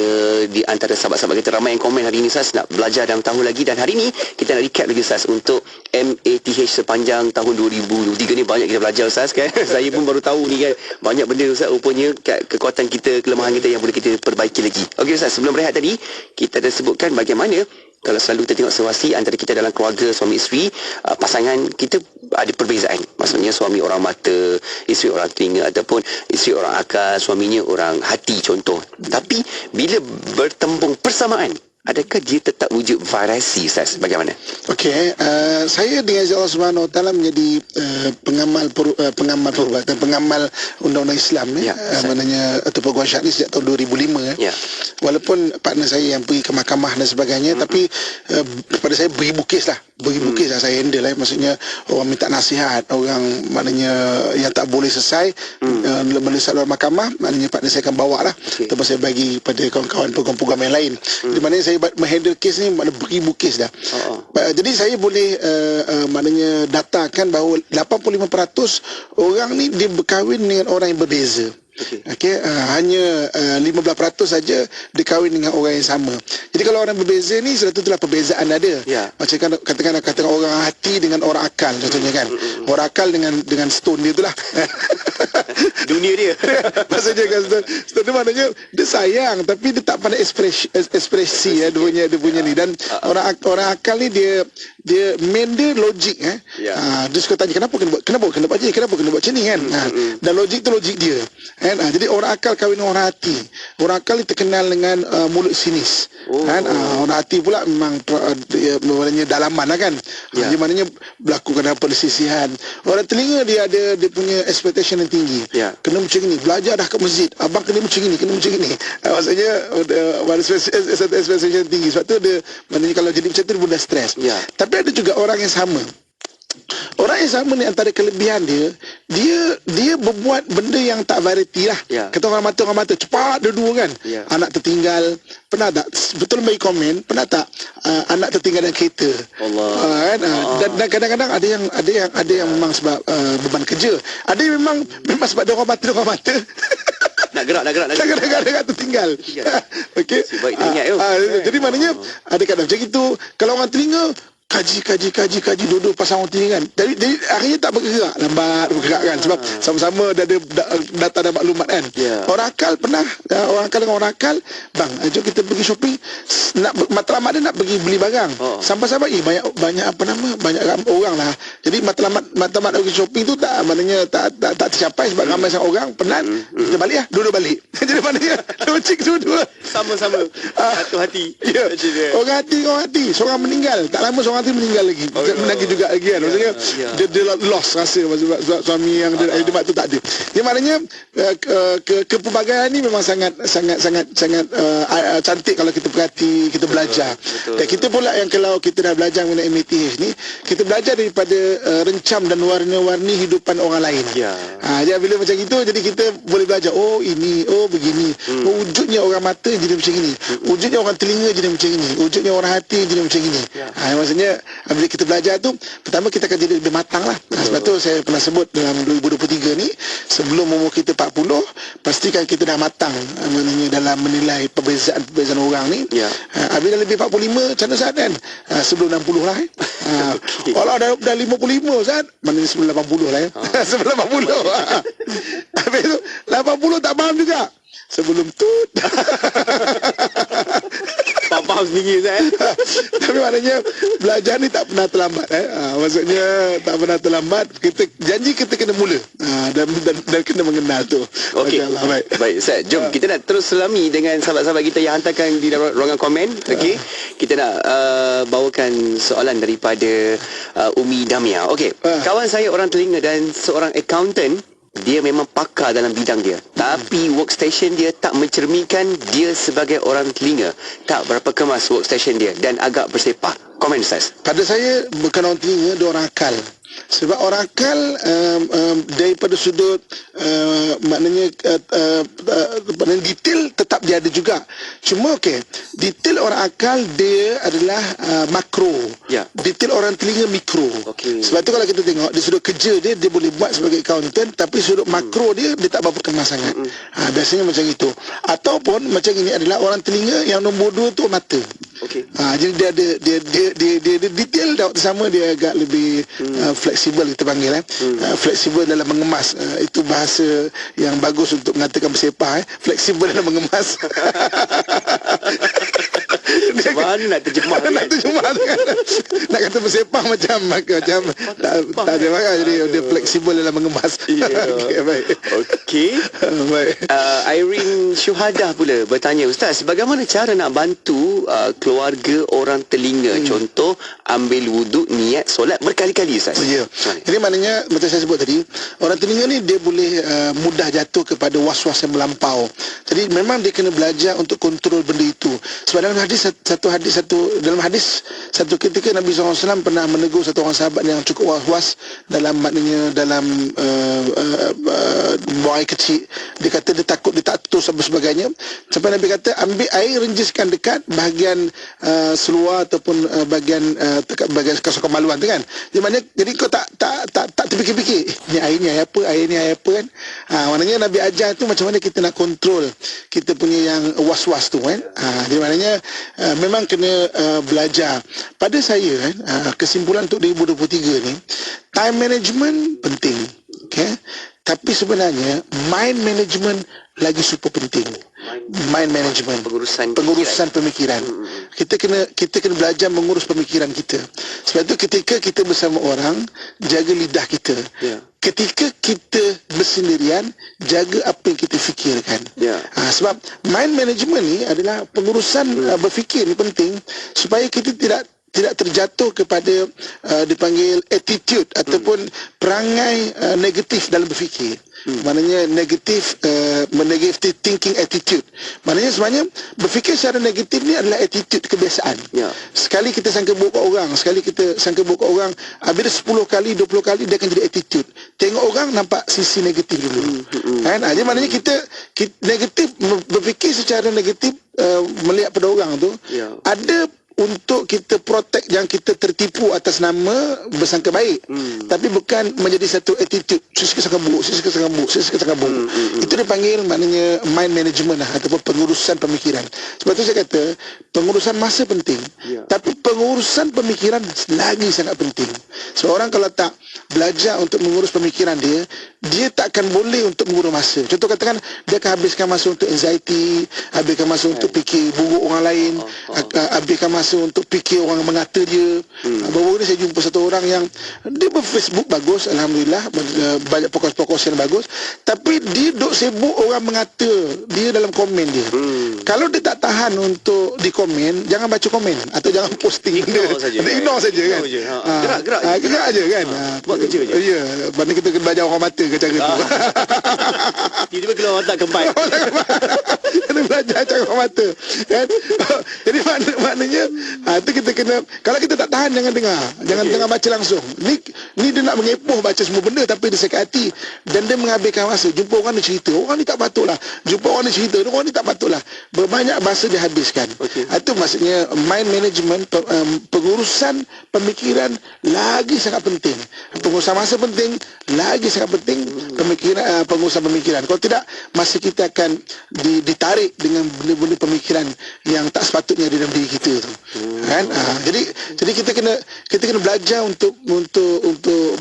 di antara sahabat-sahabat kita ramai yang komen hari ini Ustaz nak belajar dan tahu lagi. Dan hari ini kita nak recap lagi Ustaz untuk MATH sepanjang tahun 2023 ni. Banyak kita belajar Ustaz kan. Saya pun baru tahu ni kan, banyak benda Ustaz rupanya kekuatan kita, kelemahan kita yang boleh kita perbaiki lagi. Okey Ustaz, sebelum berehat tadi kita dah sebutkan bagaimana kalau selalu kita tengok situasi antara kita dalam keluarga suami isteri, pasangan kita ada perbezaan. Maksudnya suami orang mata, isteri orang telinga, ataupun isteri orang akal, suaminya orang hati contoh. Tapi bila bertembung persamaan, adakah dia tetap wujud variasi Ustaz? Bagaimana? Okey, saya dengan izin Allah Subhanahu Wa Taala menjadi pengamal undang-undang Islam maknanya atau peguam syar'i sejak tahun 2005 ya. Walaupun partner saya yang pergi ke mahkamah dan sebagainya, tapi kepada saya beri bukis lah saya handle lah. Maksudnya orang minta nasihat, orang maknanya yang tak boleh selesai melesak luar mahkamah, maknanya partner saya akan bawa lah, ataupun saya bagi pada kawan-kawan peguam-peguam yang lain. Di mana saya menghandle kes ni maknanya beribu kes dah. Jadi saya boleh maknanya datakan bahawa 85% orang ni dia berkahwin dengan orang yang berbeza. Okey, hanya 15% saja dia kahwin dengan orang yang sama. Jadi kalau orang berbeza ni sudah tentulah perbezaan ada. Macam katakan orang hati dengan orang akal contohnya kan. Orang akal dengan stone dia itulah. Dunia dia. Maksudnya kan stone tu maknanya dia sayang tapi dia tak pandai ekspresi dia punya ni. Dan orang akal ni dia main dia logik dia suka tanya kenapa kena buat macam ni kan. Dan logik tu logik dia. Jadi orang akal kahwin dengan orang hati. Orang akal ni terkenal dengan mulut sinis. Orang hati pula memang maknanya dalaman lah kan. Dia maknanya berlakukan perselisihan. Orang telinga dia ada dia punya expectation yang tinggi. Kena macam ni, belajar dah kat masjid, abang kena macam ni. Maksudnya ada expectation yang tinggi. Sebab tu dia maknanya kalau jadi macam tu dia mudah stres. Tapi ada juga orang yang sama. Orang yang sama ni antara kelebihan dia berbuat benda yang tak variety lah. Kata orang mata cepat dua-dua kan. Anak tertinggal, pernah tak betul bagi komen, pernah tak anak tertinggal dalam kereta? Dan kadang-kadang ada yang memang sebab beban kerja, ada yang memang sebab dia orang mata nak gerak tertinggal. Okey. Baik teringat tu. Jadi maknanya ada kadang macam itu. Kalau orang telinga kaji duduk pasang orang telinga kan. Jadi akhirnya tak bergerak, lambat bergerak kan, sebab sama-sama dah ada data dan maklumat kan. Orang akal pernah, orang akal dengan orang akal, bang jom kita pergi shopping, nak matlamat dia nak pergi beli barang. Sampai-sampai banyak orang lah. Jadi matlamat pergi shopping tu tak maknanya tak tercapai sebab ramai sangat orang, penat. Kita balik lah, duduk balik. Jadi maknanya logik dua-dua sama-sama satu hati. Orang hati, seorang meninggal, tak lama seorang hati meninggal lagi. Menangis juga lagi kan. Maksudnya dia lost rasa sebab suami yang dia tu tak ada. Dia maknanya kepelbagaian ni memang sangat cantik kalau kita perhati, kita belajar. Dan kita pula yang kalau kita dah belajar mengenai MATH ni, kita belajar daripada rencam dan warna-warni hidupan orang lain. Jadi bila macam itu, jadi kita boleh belajar, oh ini, oh begini, wujudnya orang mata jadi macam ini, wujudnya orang telinga jadi macam ini, wujudnya orang hati jadi macam ini. Maksudnya bila kita belajar tu, pertama kita akan jadi lebih matang lah. Sebab tu saya pernah sebut dalam 2023 ni, sebelum umur kita 40, pastikan kita dah matang dalam menilai perbezaan orang ni. Bila lebih 45 macam mana Ustaz kan? Sebelum 60 lah kalau dah 55 Ustaz, maknanya sebelum 80 lah sebelum 80. Habis tu 80 tak faham juga, sebelum tu faham sendiri Ustaz. Tapi maknanya belajar ni tak pernah terlambat maksudnya tak pernah terlambat. Kita janji kita kena mula dan kena mengenal tu. Okey. Baik Ustaz, jom kita nak terus selami dengan sahabat-sahabat kita yang hantarkan di ruangan komen. Okey. Kita nak bawakan soalan daripada Umi Damia. Okey. Kawan saya orang telinga dan seorang accountant. Dia memang pakar dalam bidang dia, tapi workstation dia tak mencerminkan dia sebagai orang telinga. Tak berapa kemas workstation dia dan agak bersepah. Komen Ustaz. Pada saya bukan orang telinga, dia orang akal. Sebab orang akal daripada sudut maknanya detail tetap dia ada juga. Cuma detail orang akal dia adalah makro. Ya. Detail orang telinga mikro. Okey. Sebab tu kalau kita tengok di sudut kerja dia boleh buat sebagai accountant, tapi sudut makro dia tak berapa kemas sangat. Biasanya macam itu. Ataupun macam ini adalah orang telinga, yang nombor 2 tu mata. Okey. Jadi dia ada dia detail, dan waktu sama dia agak lebih fleksibel, kita panggil fleksibel dalam mengemas. Itu bahasa yang bagus untuk mengatakan bersepah. Fleksibel dalam mengemas. Mana nak terjemah nak terjemah nak kata bersepah macam tak ada makna. Jadi dia fleksibel dalam mengemas. Okey, baik. Okey. Baik. Irene Syuhadah pula bertanya, Ustaz, bagaimana cara nak bantu keluarga orang telinga? Contoh, ambil wuduk niat solat berkali-kali, Ustaz. Ya. Jadi maknanya macam saya sebut tadi, orang telinga ni dia boleh mudah jatuh kepada was-was yang melampau. Jadi memang dia kena belajar untuk kontrol benda itu. Sebab dalam hadis satu ketika Nabi SAW pernah menegur satu orang sahabat yang cukup was-was dalam buang air kecil. Dia kata dia takut dia tak terus dan sebagainya. Sampai Nabi kata, ambil air, renjiskan dekat bahagian seluar ataupun bahagian kasut kemaluan tu kan. Jadi kau tak terfikir-fikir, ni air ni air apa kan. Maknanya Nabi ajar tu macam mana kita nak kontrol kita punya yang was-was tu kan. Jadi maknanya memang kena belajar. Pada saya kan, kesimpulan untuk 2023 ni, time management penting. Tapi sebenarnya mind management lagi super penting. Mind management, pengurusan pemikiran. Kita kena belajar mengurus pemikiran kita. Sebab tu ketika kita bersama orang, jaga lidah kita. Ketika kita bersendirian, jaga apa yang kita fikirkan. Sebab mind management ni adalah pengurusan berfikir ni penting, supaya kita tidak terjatuh kepada dipanggil attitude ataupun perangai negatif dalam berfikir. Maknanya negatif thinking attitude. Maknanya sebenarnya berfikir secara negatif ni adalah attitude, kebiasaan. Sekali kita sangka buruk kat orang, bila 10 kali 20 kali dia akan jadi attitude. Tengok orang nampak sisi negatif dulu. Kan? Jadi maknanya kita negatif, berfikir secara negatif melihat pada orang tu ada untuk kita protect yang kita tertipu atas nama bersangka baik. Tapi bukan menjadi satu attitude sesaka buruk. Itu dipanggil maknanya mind management ataupun pengurusan pemikiran. Sebab tu saya kata pengurusan masa penting, tapi pengurusan pemikiran lagi sangat penting. Sebab orang kalau tak belajar untuk mengurus pemikiran dia tak akan boleh untuk mengurus masa. Contoh katakan, dia akan habiskan masa untuk anxiety, habiskan masa untuk fikir buruk orang lain, habiskan masa untuk fikir orang mengata dia. Baru ni saya jumpa satu orang yang dia berFacebook bagus, alhamdulillah, banyak post-post yang bagus, tapi dia duk sibuk orang mengata dia dalam komen dia. Kalau dia tak tahan untuk di komen, jangan baca komen atau jangan posting. Ignore saja kan. Gerak aja kan. Buat kerja je. Ya, mana kita kena belajar orang mata ke cara tu. Tiba-tiba keluar otak kempat. Kena belajar cara orang mata kan. Jadi maknanya itu kita kena, kalau kita tak tahan jangan dengar, jangan tengah baca langsung. Ni dia nak mengepoh baca semua benda, tapi dia sakit hati dan dia menghabiskan masa. Jumpa orang ni cerita, orang ni tak patutlah. Jumpa orang ni cerita, orang ni tak patutlah. Berbanyak masa dia habiskan. Itu maksudnya mind management, pengurusan pemikiran lagi sangat penting. Pengurusan masa penting, lagi sangat penting pengurusan pemikiran. Kalau tidak, masa kita akan ditarik dengan benda-benda pemikiran yang tak sepatutnya ada dalam diri kita tu. Kan? Jadi kita kena belajar untuk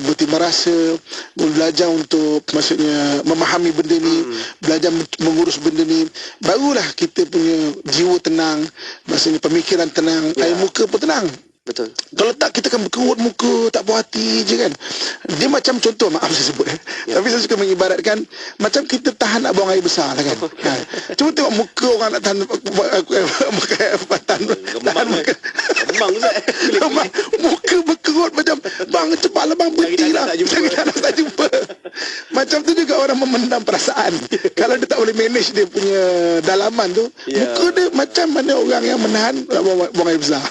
bertimbang rasa, belajar untuk maksudnya memahami benda ni, belajar mengurus benda ni, barulah kita punya jiwa tenang, maksudnya pemikiran tenang, air muka pun tenang. Betul. Kalau tak, kita akan berkerut muka, tak puas hati je kan. Dia macam contoh, maaf saya sebut tapi saya suka mengibaratkan macam kita tahan nak buang air besar lah kan. Cuma tengok muka orang nak tahan muka berkerut macam, bang cepatlah bang, berhentilah, jangan tak jumpa. Macam tu juga orang memendam perasaan. Kalau dia tak boleh manage dia punya dalaman tu, muka dia macam mana orang yang menahan nak buang air besar.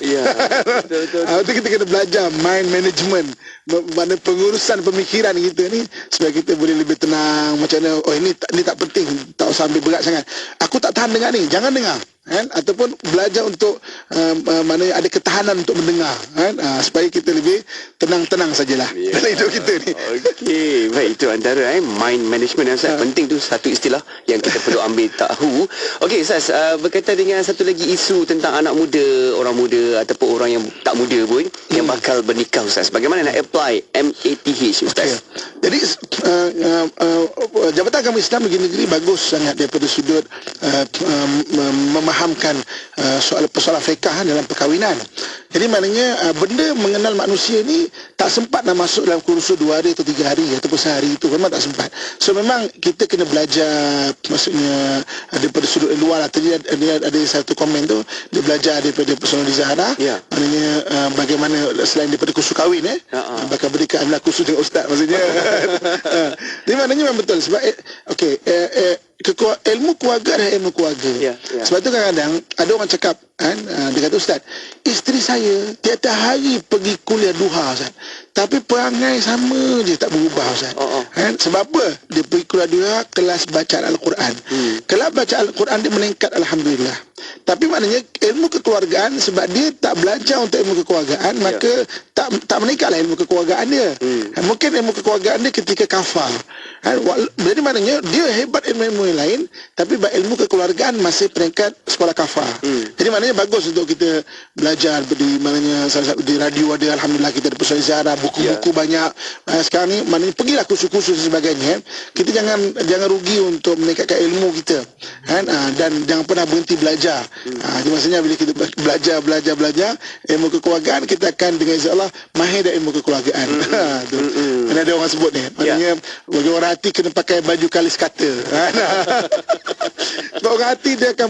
Itu kita kena belajar mind management, mana pengurusan pemikiran kita ni supaya kita boleh lebih tenang. Macam mana, oh ini tak penting, tak usah ambil berat sangat. Aku tak tahan dengar ni, jangan dengar. Kan? Ataupun belajar untuk mana ada ketahanan untuk mendengar, kan? Supaya kita lebih tenang-tenang sajalah dalam hidup kita ni. Okey, baik, itu antara mind management yang sangat penting tu, satu istilah yang kita perlu ambil tahu. Okey Ustaz, berkaitan dengan satu lagi isu tentang anak muda, orang muda ataupun orang yang tak muda pun yang bakal bernikah Ustaz. Bagaimana nak apply MATH Ustaz? Jadi Jabatan Agama Islam bagi negeri bagus sangat daripada sudut memahamkan soal persoalan fiqh dalam perkahwinan. Jadi maknanya benda mengenal manusia ni tak sempat nak masuk dalam kursus 2 hari atau 3 hari ataupun sehari, itu memang tak sempat. So memang kita kena belajar, maksudnya daripada sudut luar lah. Tadi ada satu komen tu, dia belajar daripada personal Zahra, maknanya bagaimana selain daripada kursus kahwin bakal berikan adalah kursus dengan ustaz, maksudnya. Jadi maknanya memang betul sebab ilmu keluarga adalah ilmu keluarga. Sebab tu kadang-kadang ada orang cakap kan, dia kata, Ustaz, isteri saya tiap-tiap hari pergi kuliah duha Ustaz, tapi perangai sama je, tak berubah Ustaz. Kan? Sebab apa? Dia pergi kuliah duha, kelas bacaan Al-Quran. Kelas bacaan Al-Quran dia meningkat, Alhamdulillah. Tapi maknanya ilmu kekeluargaan, sebab dia tak belajar untuk ilmu kekeluargaan, maka tak meningkatlah ilmu kekeluargaan dia. Mungkin ilmu kekeluargaan dia ketika kafar. Jadi maknanya dia hebat ilmu yang lain, tapi ilmu kekeluargaan masih peringkat sekolah kafar. Jadi maknanya bagus untuk kita belajar di maknanya di radio ada, alhamdulillah kita ada persoalan ziarah, buku-buku banyak. Sekarang ni maknanya pergilah kursus-kursus dan sebagainya. Kita jangan rugi untuk meningkatkan ilmu kita, kan? Dan jangan pernah berhenti belajar. Jadi maksudnya bila kita belajar ilmu kekeluargaan, kita akan dengan izin Allah mahir dalam ilmu kekeluargaan. Mana ada orang sebut ni, maknanya bagi orang hati kena pakai baju kalis kata. Sebab orang hati dia akan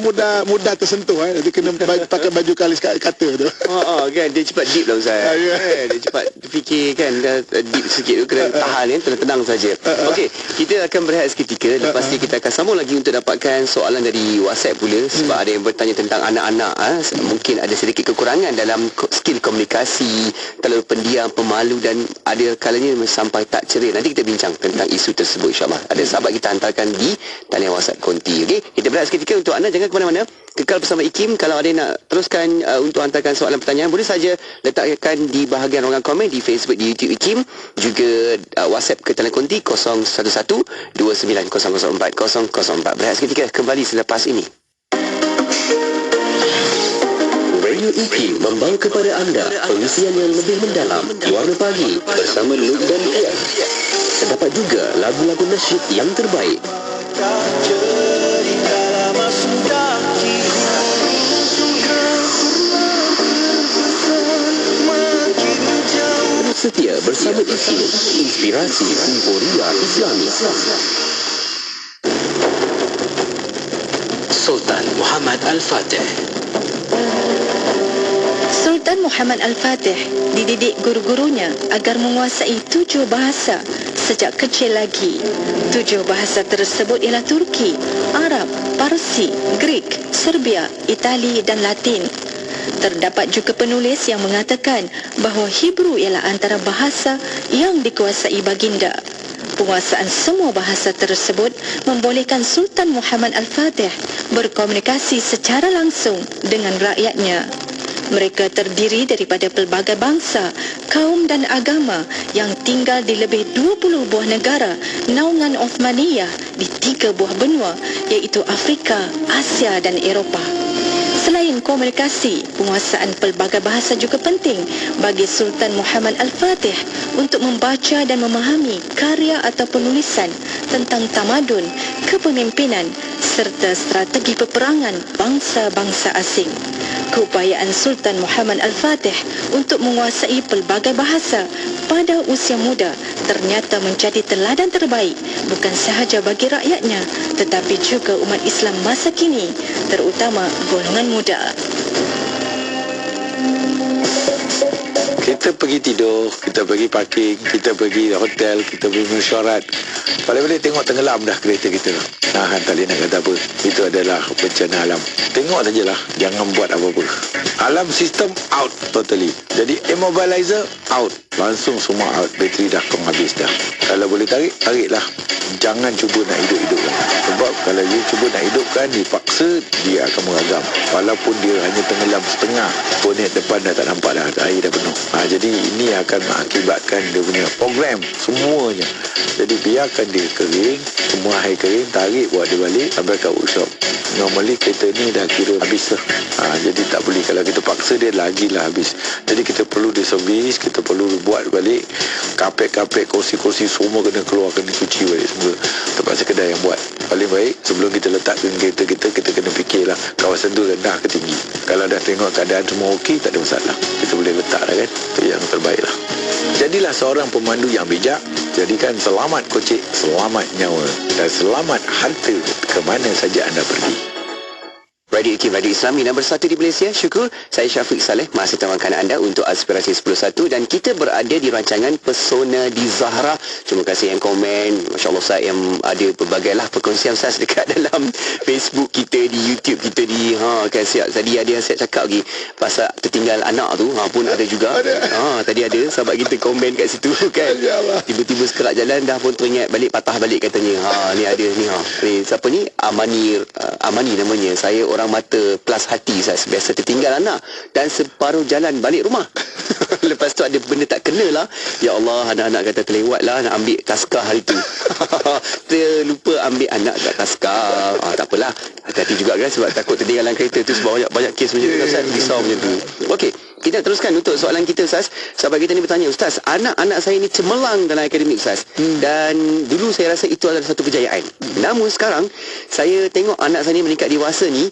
mudah tersentuh. Jadi kena pakai baju kalis kata tu. Kan dia cepat deep lah Ustaz. Dia cepat fikir kan, deep sikit tu, kena tahan kan, tenang saja. Okey, kita akan berehat seketika. Lepas ni kita akan sambung lagi untuk dapatkan soalan dari WhatsApp pula, sebab ada yang bertanya tentang anak-anak. Mungkin ada sedikit kekurangan dalam skill komunikasi, terlalu pendiam, pemalu, dan ada kalanya sampai tak ceria. Nanti kita bincang tentang isu tersebut, insyaAllah. Ada sahabat kita hantarkan di talian WhatsApp konti. Okey, kita berehat seketika. Untuk anda jangan ke mana-mana, kekal bersama IKIM. Kalau ada yang nak teruskan untuk hantarkan soalan pertanyaan, boleh saja letakkan di bahagian ruangan komen di Facebook, di YouTube IKIM, juga WhatsApp ke talian konti 011-2904-004. Berehat seketika, kembali selepas ini. Radio IKIM membawa kepada anda pengisian yang lebih mendalam di Warna Pagi bersama Luke dan Ian. Terdapat juga lagu-lagu nasyid yang terbaik. Setia bersama IKIM, inspirasi euforia Islami. Sultan Muhammad Al-Fatih. Sultan Muhammad Al-Fatih dididik guru-gurunya agar menguasai 7 bahasa sejak kecil lagi. 7 bahasa tersebut ialah Turki, Arab, Parsi, Greek, Serbia, Itali dan Latin. Terdapat juga penulis yang mengatakan bahawa Hebrew ialah antara bahasa yang dikuasai baginda. Penguasaan semua bahasa tersebut membolehkan Sultan Muhammad Al-Fatih berkomunikasi secara langsung dengan rakyatnya. Mereka terdiri daripada pelbagai bangsa, kaum dan agama yang tinggal di lebih 20 buah negara naungan Uthmaniyah di 3 buah benua, iaitu Afrika, Asia dan Eropah. Selain komunikasi, penguasaan pelbagai bahasa juga penting bagi Sultan Muhammad Al-Fatih untuk membaca dan memahami karya atau penulisan tentang tamadun, kepemimpinan serta strategi peperangan bangsa-bangsa asing. Keupayaan Sultan Muhammad Al-Fatih untuk menguasai pelbagai bahasa pada usia muda ternyata menjadi teladan terbaik bukan sahaja bagi rakyatnya tetapi juga umat Islam masa kini, terutama golongan muda. kita pergi tidur, kita pergi parking, kita pergi hotel, kita pergi mesyuarat. Balik-balik tengok tenggelam dah kereta kita. Tak boleh nak kata apa. Itu adalah bencana alam. Tengok sajalah, jangan buat apa-apa. Alam sistem out totally. Jadi immobilizer out. Langsung semua out. Bateri dah kong habis dah. Kalau boleh tarik, tariklah. Jangan cuba nak hidup-hidupkan. Sebab kalau dia cuba nak hidupkan, dipaksa, dia akan meragam. Walaupun dia hanya tenggelam setengah, bonet depan dah tak nampak dah, air dah penuh. Jadi ini akan mengakibatkan dia punya program semuanya. Jadi biarkan dia kering, semua air kering, tarik, buat dia balik sampai kat workshop. Normally kereta ni dah kira habis lah. Jadi tak boleh, kalau kita paksa dia lagilah habis. Jadi kita perlu diservis, kita perlu buat balik. Kapek-kapek, kursi-kursi semua kena keluar, kena cuci balik semua. Terpaksa kedai yang buat. Paling baik sebelum kita letakkan kereta kita kena fikirlah kawasan tu rendah ke tinggi. Kalau dah tengok keadaan semua okey, tak ada masalah, kita boleh letak lah kan. Itu yang terbaik lah. Jadilah seorang pemandu yang bijak. Jadikan selamat kocik, selamat nyawa dan selamat harta ke mana saja anda pergi. Radio IKIM, Radio Islami nombor 1 di Malaysia. Syukur. Saya Syafiq Saleh masih tawarkan anda untuk Aspirasi 10.1 dan kita berada di rancangan Pesona di Zahra. Terima kasih yang komen. Masya Allah Ustaz, yang ada pelbagai lah perkongsian Ustaz dekat dalam Facebook kita, di YouTube kita, di kan siap. Tadi ada yang saya cakap lagi pasal tertinggal anak tu, pun ada juga. Tadi ada sahabat kita komen kat situ kan. Tiba-tiba sekerak jalan dah pun teringat balik, patah balik katanya. Ni ada ni ni siapa ni? Amani namanya. Saya orang mata plus hati, saya biasa tertinggal anak dan separuh jalan balik rumah. Lepas tu ada benda tak kena lah. Ya Allah, anak-anak kata terlewat lah nak ambil taskah hari tu. Terlupa ambil anak kat taskah. Tak apalah, hati-hati juga kan, sebab takut tertinggalan kereta tu, sebab banyak kes macam tu Ustaz, risau macam tu. Okey, kita teruskan untuk soalan kita Ustaz. Sahabat kita ni bertanya, Ustaz, anak-anak saya ni cemerlang dalam akademik Ustaz, dan dulu saya rasa itu adalah satu kejayaan. Namun sekarang saya tengok anak saya ni meningkat dewasa ni,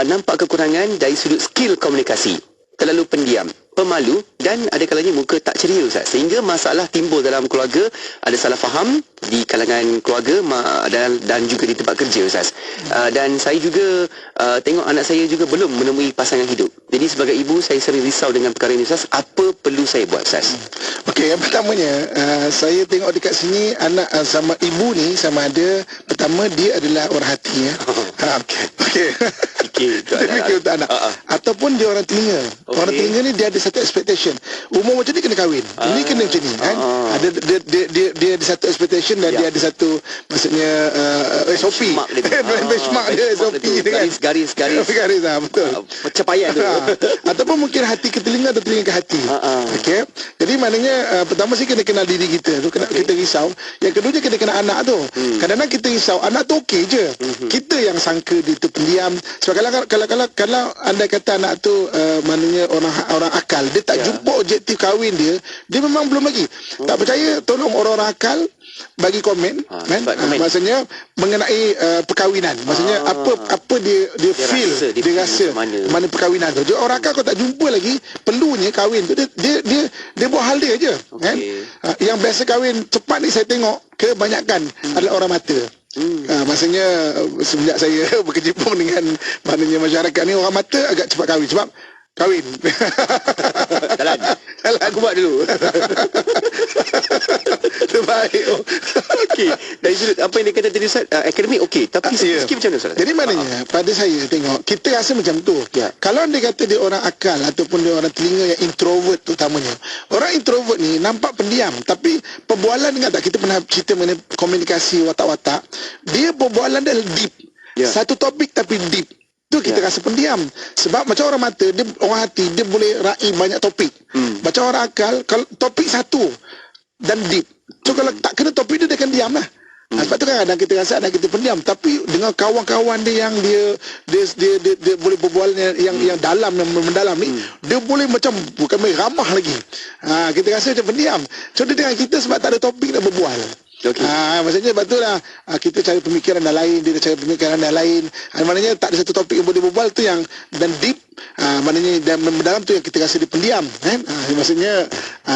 nampak kekurangan dari sudut skill komunikasi. Terlalu pendiam, pemalu dan ada kalanya muka tak ceria Ustaz, sehingga masalah timbul dalam keluarga, ada salah faham di kalangan keluarga dan juga di tempat kerja Ustaz. Dan saya juga tengok anak saya juga belum menemui pasangan hidup. Jadi sebagai ibu, saya sering risau dengan perkara ini Ustaz. Apa perlu saya buat Ustaz? Okey, yang pertamanya saya tengok dekat sini anak sama ibu ni sama ada, pertama dia adalah orang hati ya. Okey. Dia fikir untuk anak. Ataupun dia orang telinga. Orang telinga ni dia ada satu expectation. Umur macam ni kena kahwin. Ini kena macam ni kan. Ada dia ada satu expectation dan dia ada satu maksudnya SOP. Benchmark dia SOP dia kan. Garis betul. Pencapaian tu. Ataupun mungkin hati ke telinga atau telinga ke hati. Okey. Jadi maknanya pertama sih kena kenal diri kita tu, kita risau. Yang kedua kena kenal anak tu. Kadang-kadang kita risau anak tu okey je. Kita yang sangka dia tu pendiam. Sebab kalau anda kata anak tu maknanya orang akal, dia tak jumpa objektif kahwin dia memang belum lagi. Tak percaya, tolong orang-orang akal bagi komen kan. Maksudnya mengenai perkahwinan. Maksudnya apa dia feel, dia rasa mana perkahwinan tu. Jadi orang akal kalau tak jumpa lagi perlunya kahwin tu, dia buat hal dia je kan. Yang biasa kahwin cepat ni saya tengok kebanyakan adalah orang mata. Maksudnya semenjak saya berkecimpung dengan maknanya masyarakat ni, orang mata agak cepat kahwin sebab kahwin. Jalan. Aku buat dulu. Terbaik. Okey. Dari sudut apa yang dia kata tadi Ustaz, akademik okey, tapi sikit macam mana Ustaz? Jadi maknanya pada saya tengok, kita rasa macam tu. Kalau dia kata dia orang akal ataupun dia orang telinga yang introvert terutamanya. Orang introvert ni nampak pendiam, tapi perbualan, ingat tak kita pernah cerita mengenai komunikasi watak-watak, dia perbualan dia deep. Satu topik tapi deep. Tu kita rasa pendiam. Sebab macam orang mata, dia orang hati, dia boleh raih banyak topik. Macam orang akal, kalau topik satu dan deep. So kalau tak kena topik dia akan diam lah. Sebab tu kadang kita rasa anak kita pendiam, tapi dengan kawan-kawan dia yang dia boleh berbual yang dalam, yang mendalam ni, dia boleh macam bukan main ramah lagi. Kita rasa macam pendiam. So dia dengan kita sebab tak ada topik nak berbual. Maksudnya sebab tu lah kita cari pemikiran dah lain, dia cari pemikiran dah lain. Maknanya tak ada satu topik yang boleh berbual tu, yang dan deep. Maknanya dan mendalam tu yang kita rasa dia pendiam kan. Maksudnya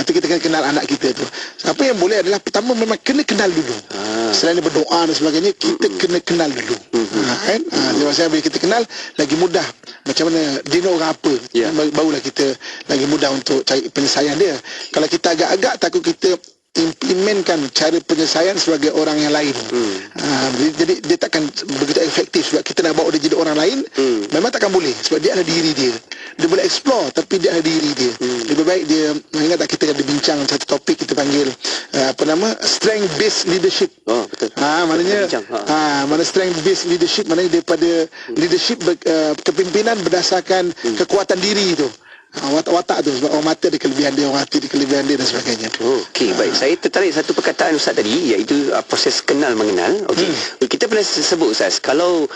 tu kita kena kenal anak kita tu. Apa yang boleh adalah pertama memang kena kenal dulu. Selain berdoa dan sebagainya, kita kena kenal dulu. Kan? Sebab bila kita kenal lagi mudah macam mana dia ni orang apa. Barulah kita lagi mudah untuk cari penyelesaian dia. Kalau kita agak-agak takut kita implementkan cara penyelesaian sebagai orang yang lain. Jadi dia takkan begitu efektif sebab kita nak bawa dia jadi orang lain, memang takkan boleh sebab dia ada diri dia. Dia boleh explore tapi dia ada diri dia. Lebih baik dia, ingat tak kita ada bincang satu topik kita panggil strength based leadership. Betul. Maknanya mana strength based leadership, maknanya daripada leadership kepimpinan berdasarkan kekuatan diri itu. Watak tu sebab orang mata ada kelebihan dia, orang hati ada kelebihan dia dan sebagainya. Okey, baik. Saya tertarik satu perkataan Ustaz tadi iaitu proses kenal mengenal. Okey. Kita pernah sebut Ustaz, kalau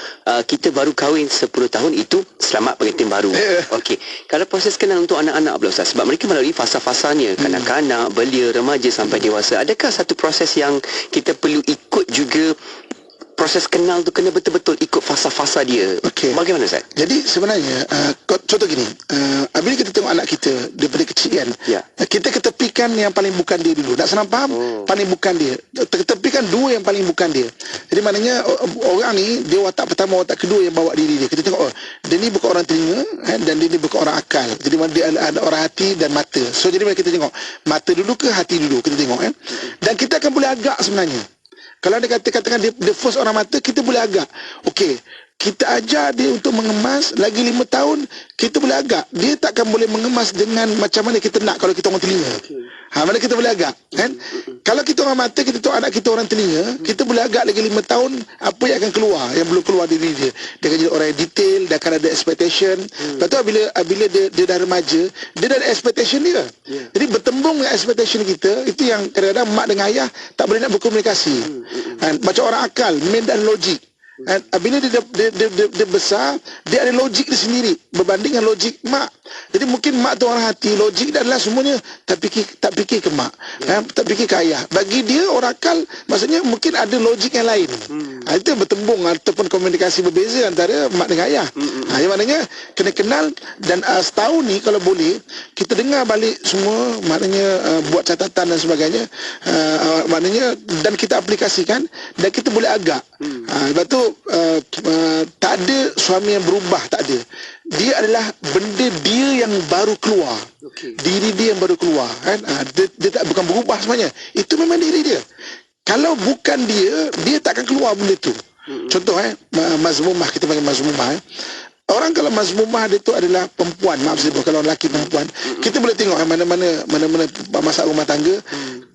kita baru kahwin 10 tahun itu selamat pengantin baru. Okey. Kalau proses kenal untuk anak-anak pula Ustaz, sebab mereka melalui fasa-fasanya, kanak-kanak, belia, remaja sampai dewasa. Adakah satu proses yang kita perlu ikut juga? Proses kenal tu kena betul-betul ikut fasa-fasa dia. Bagaimana Ustaz? Jadi sebenarnya contoh gini, bila kita tengok anak kita daripada kecil kan, kita ketepikan yang paling bukan dia dulu. Nak senang faham? Paling bukan dia. Ketepikan dua yang paling bukan dia. Jadi maknanya orang ni dia watak pertama, watak kedua yang bawa diri dia. Kita tengok dia ni bukan orang telinga dan dia ni bukan orang akal. Jadi dia ada orang hati dan mata. So jadi bila kita tengok mata dulu ke hati dulu, kita tengok kan. Dan kita akan boleh agak sebenarnya. Kalau dia katakan dia first orang mata, kita boleh agak. Okey, kita ajar dia untuk mengemas lagi 5 tahun, kita boleh agak. Dia takkan boleh mengemas dengan macam mana kita nak kalau kita orang telinga. Mana kita boleh agak, kan? Kalau kita orang mata, kita tahu anak kita orang telinga, kita boleh agak lagi 5 tahun apa yang akan keluar, yang belum keluar diri dia. Dia akan jadi orang yang detail, dia akan ada expectation. Lepas tu bila dia dah remaja, dia dah ada expectation dia. Jadi bertembung dengan expectation kita, itu yang kadang-kadang mak dengan ayah tak boleh nak berkomunikasi. Macam orang akal, main dan logik. Bila dia besar, dia ada logik dia sendiri berbanding dengan logik mak. Jadi mungkin mak tu orang hati, logik dia adalah semuanya tak fikir ke mak, tak fikir ke ayah. Bagi dia orang akal, maksudnya mungkin ada logik yang lain. Itu bertembung ataupun komunikasi berbeza antara mak dengan ayah. Yang maknanya kena kenal. Dan setahun ni kalau boleh kita dengar balik semua, maknanya buat catatan dan sebagainya, maknanya dan kita aplikasikan dan kita boleh agak. Lepas tu tak ada suami yang berubah, tak ada. Dia adalah benda dia yang baru keluar. Diri dia yang baru keluar, kan? Dia tak bukan berubah sebenarnya. Itu memang diri dia. Kalau bukan dia, dia takkan keluar benda tu. Contoh mazmumah, kita panggil mazmumah. Orang kalau mazmumah dia tu adalah perempuan, maaf saya kalau lelaki perempuan, kita boleh tengok mana-mana masalah rumah tangga.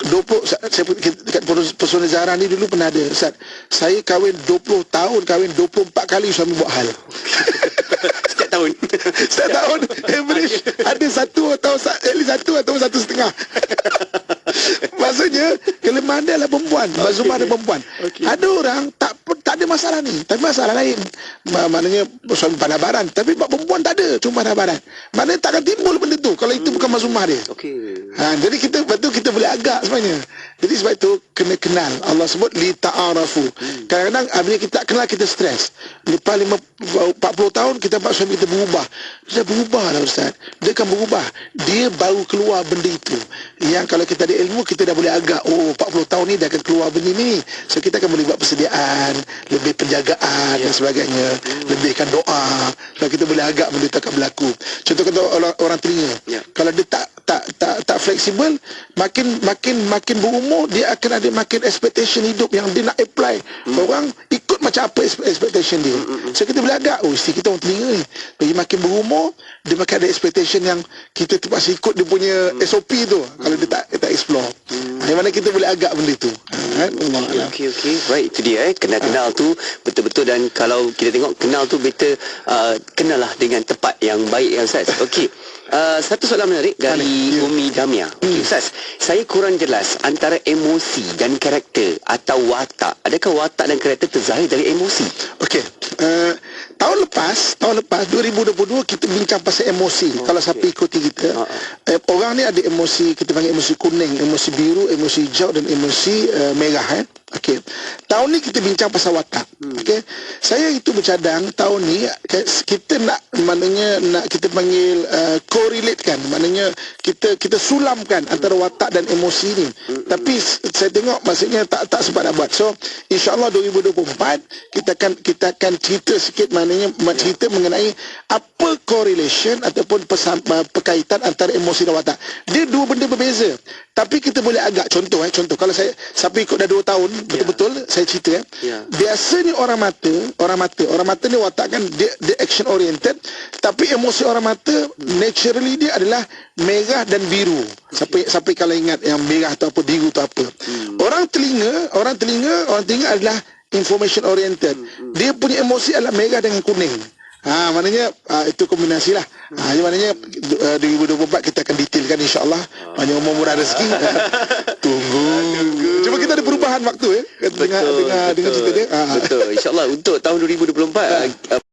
20 saya dekat Pesona Zahra ni dulu pernah ada, Ustaz. Saya kahwin 20 tahun, kahwin 24 kali suami buat hal. Setiap tahun average ada satu atau at least satu atau 1.5. Maksudnya kelemahan dia adalah perempuan. Mazmumah ada perempuan. Ada orang tak ada masalah ni, tapi masalah lain. Maknanya suami pandai baran, tapi perempuan tak ada, cuma pandai baran. Maknanya takkan timbul benda tu kalau itu bukan mazmumah dia. Jadi kita boleh agak sebenarnya. Jadi sebab itu kena kenal. Allah sebut li ta'arafu. Kadang-kadang bila kita tak kenal, kita stres. Lepas 40 tahun kita nampak suami kita berubah. Dia berubah lah Ustaz. Dia akan berubah. Dia baru keluar benda itu. Yang kalau kita ada ilmu, kita dah boleh agak, 40 tahun ni dia akan keluar benda ni. So kita akan boleh buat persediaan, lebih penjagaan dan sebagainya, lebihkan doa. Kalau kita boleh agak benda itu akan berlaku. Contoh kata orang telinga. Kalau dia tak fleksibel, makin berumur, dia akan ada makin expectation hidup yang dia nak apply. Orang ikut macam apa expectation dia. So kita boleh agak, isteri kita orang telinga ni, bagi makin berumur, dia makin ada expectation yang kita terpaksa ikut dia punya SOP tu. Kalau dia tak explore, yang mana kita boleh agak benda tu. Okey. Baik, itu dia kenal tu betul-betul. Dan kalau kita tengok kenal tu better, kenal lah dengan tepat yang baik, ya Ustaz. Okey. Satu soalan menarik dari Umi Damia. Ustaz, saya kurang jelas antara emosi dan karakter atau watak. Adakah watak dan karakter terzahir dari emosi? Okey. Tahun lepas 2022 kita bincang pasal emosi. Kalau siapa ikuti kita, orang ni ada emosi, kita panggil emosi kuning, emosi biru, emosi hijau dan emosi merah. Okey. Tahun ni kita bincang pasal watak. Okey. Saya itu bercadang tahun ni kita nak kita panggil correlatekan, maknanya kita sulamkan antara watak dan emosi ni. Tapi saya tengok maksudnya tak sempat nak buat. So insya-Allah 2024 kita akan cerita sikit, maknanya cerita mengenai apa correlation ataupun perkaitan antara emosi dan watak. Dia dua benda berbeza. Tapi kita boleh agak contoh kalau siapa ikut dah 2 tahun betul-betul saya cerita biasanya orang mata ni watak kan dia action oriented, tapi emosi orang mata naturally dia adalah merah dan biru. Siapa kalau ingat yang merah tu apa, biru tu apa. Orang telinga adalah information oriented. Dia punya emosi adalah merah dengan kuning. Maknanya itu kombinasi lah. Maknanya 2024 kita akan detailkan insya-Allah. Banyak umur murah rezeki. Tunggu. Cuma kita ada perubahan waktu dengan cerita dia. Betul. InsyaAllah untuk tahun 2024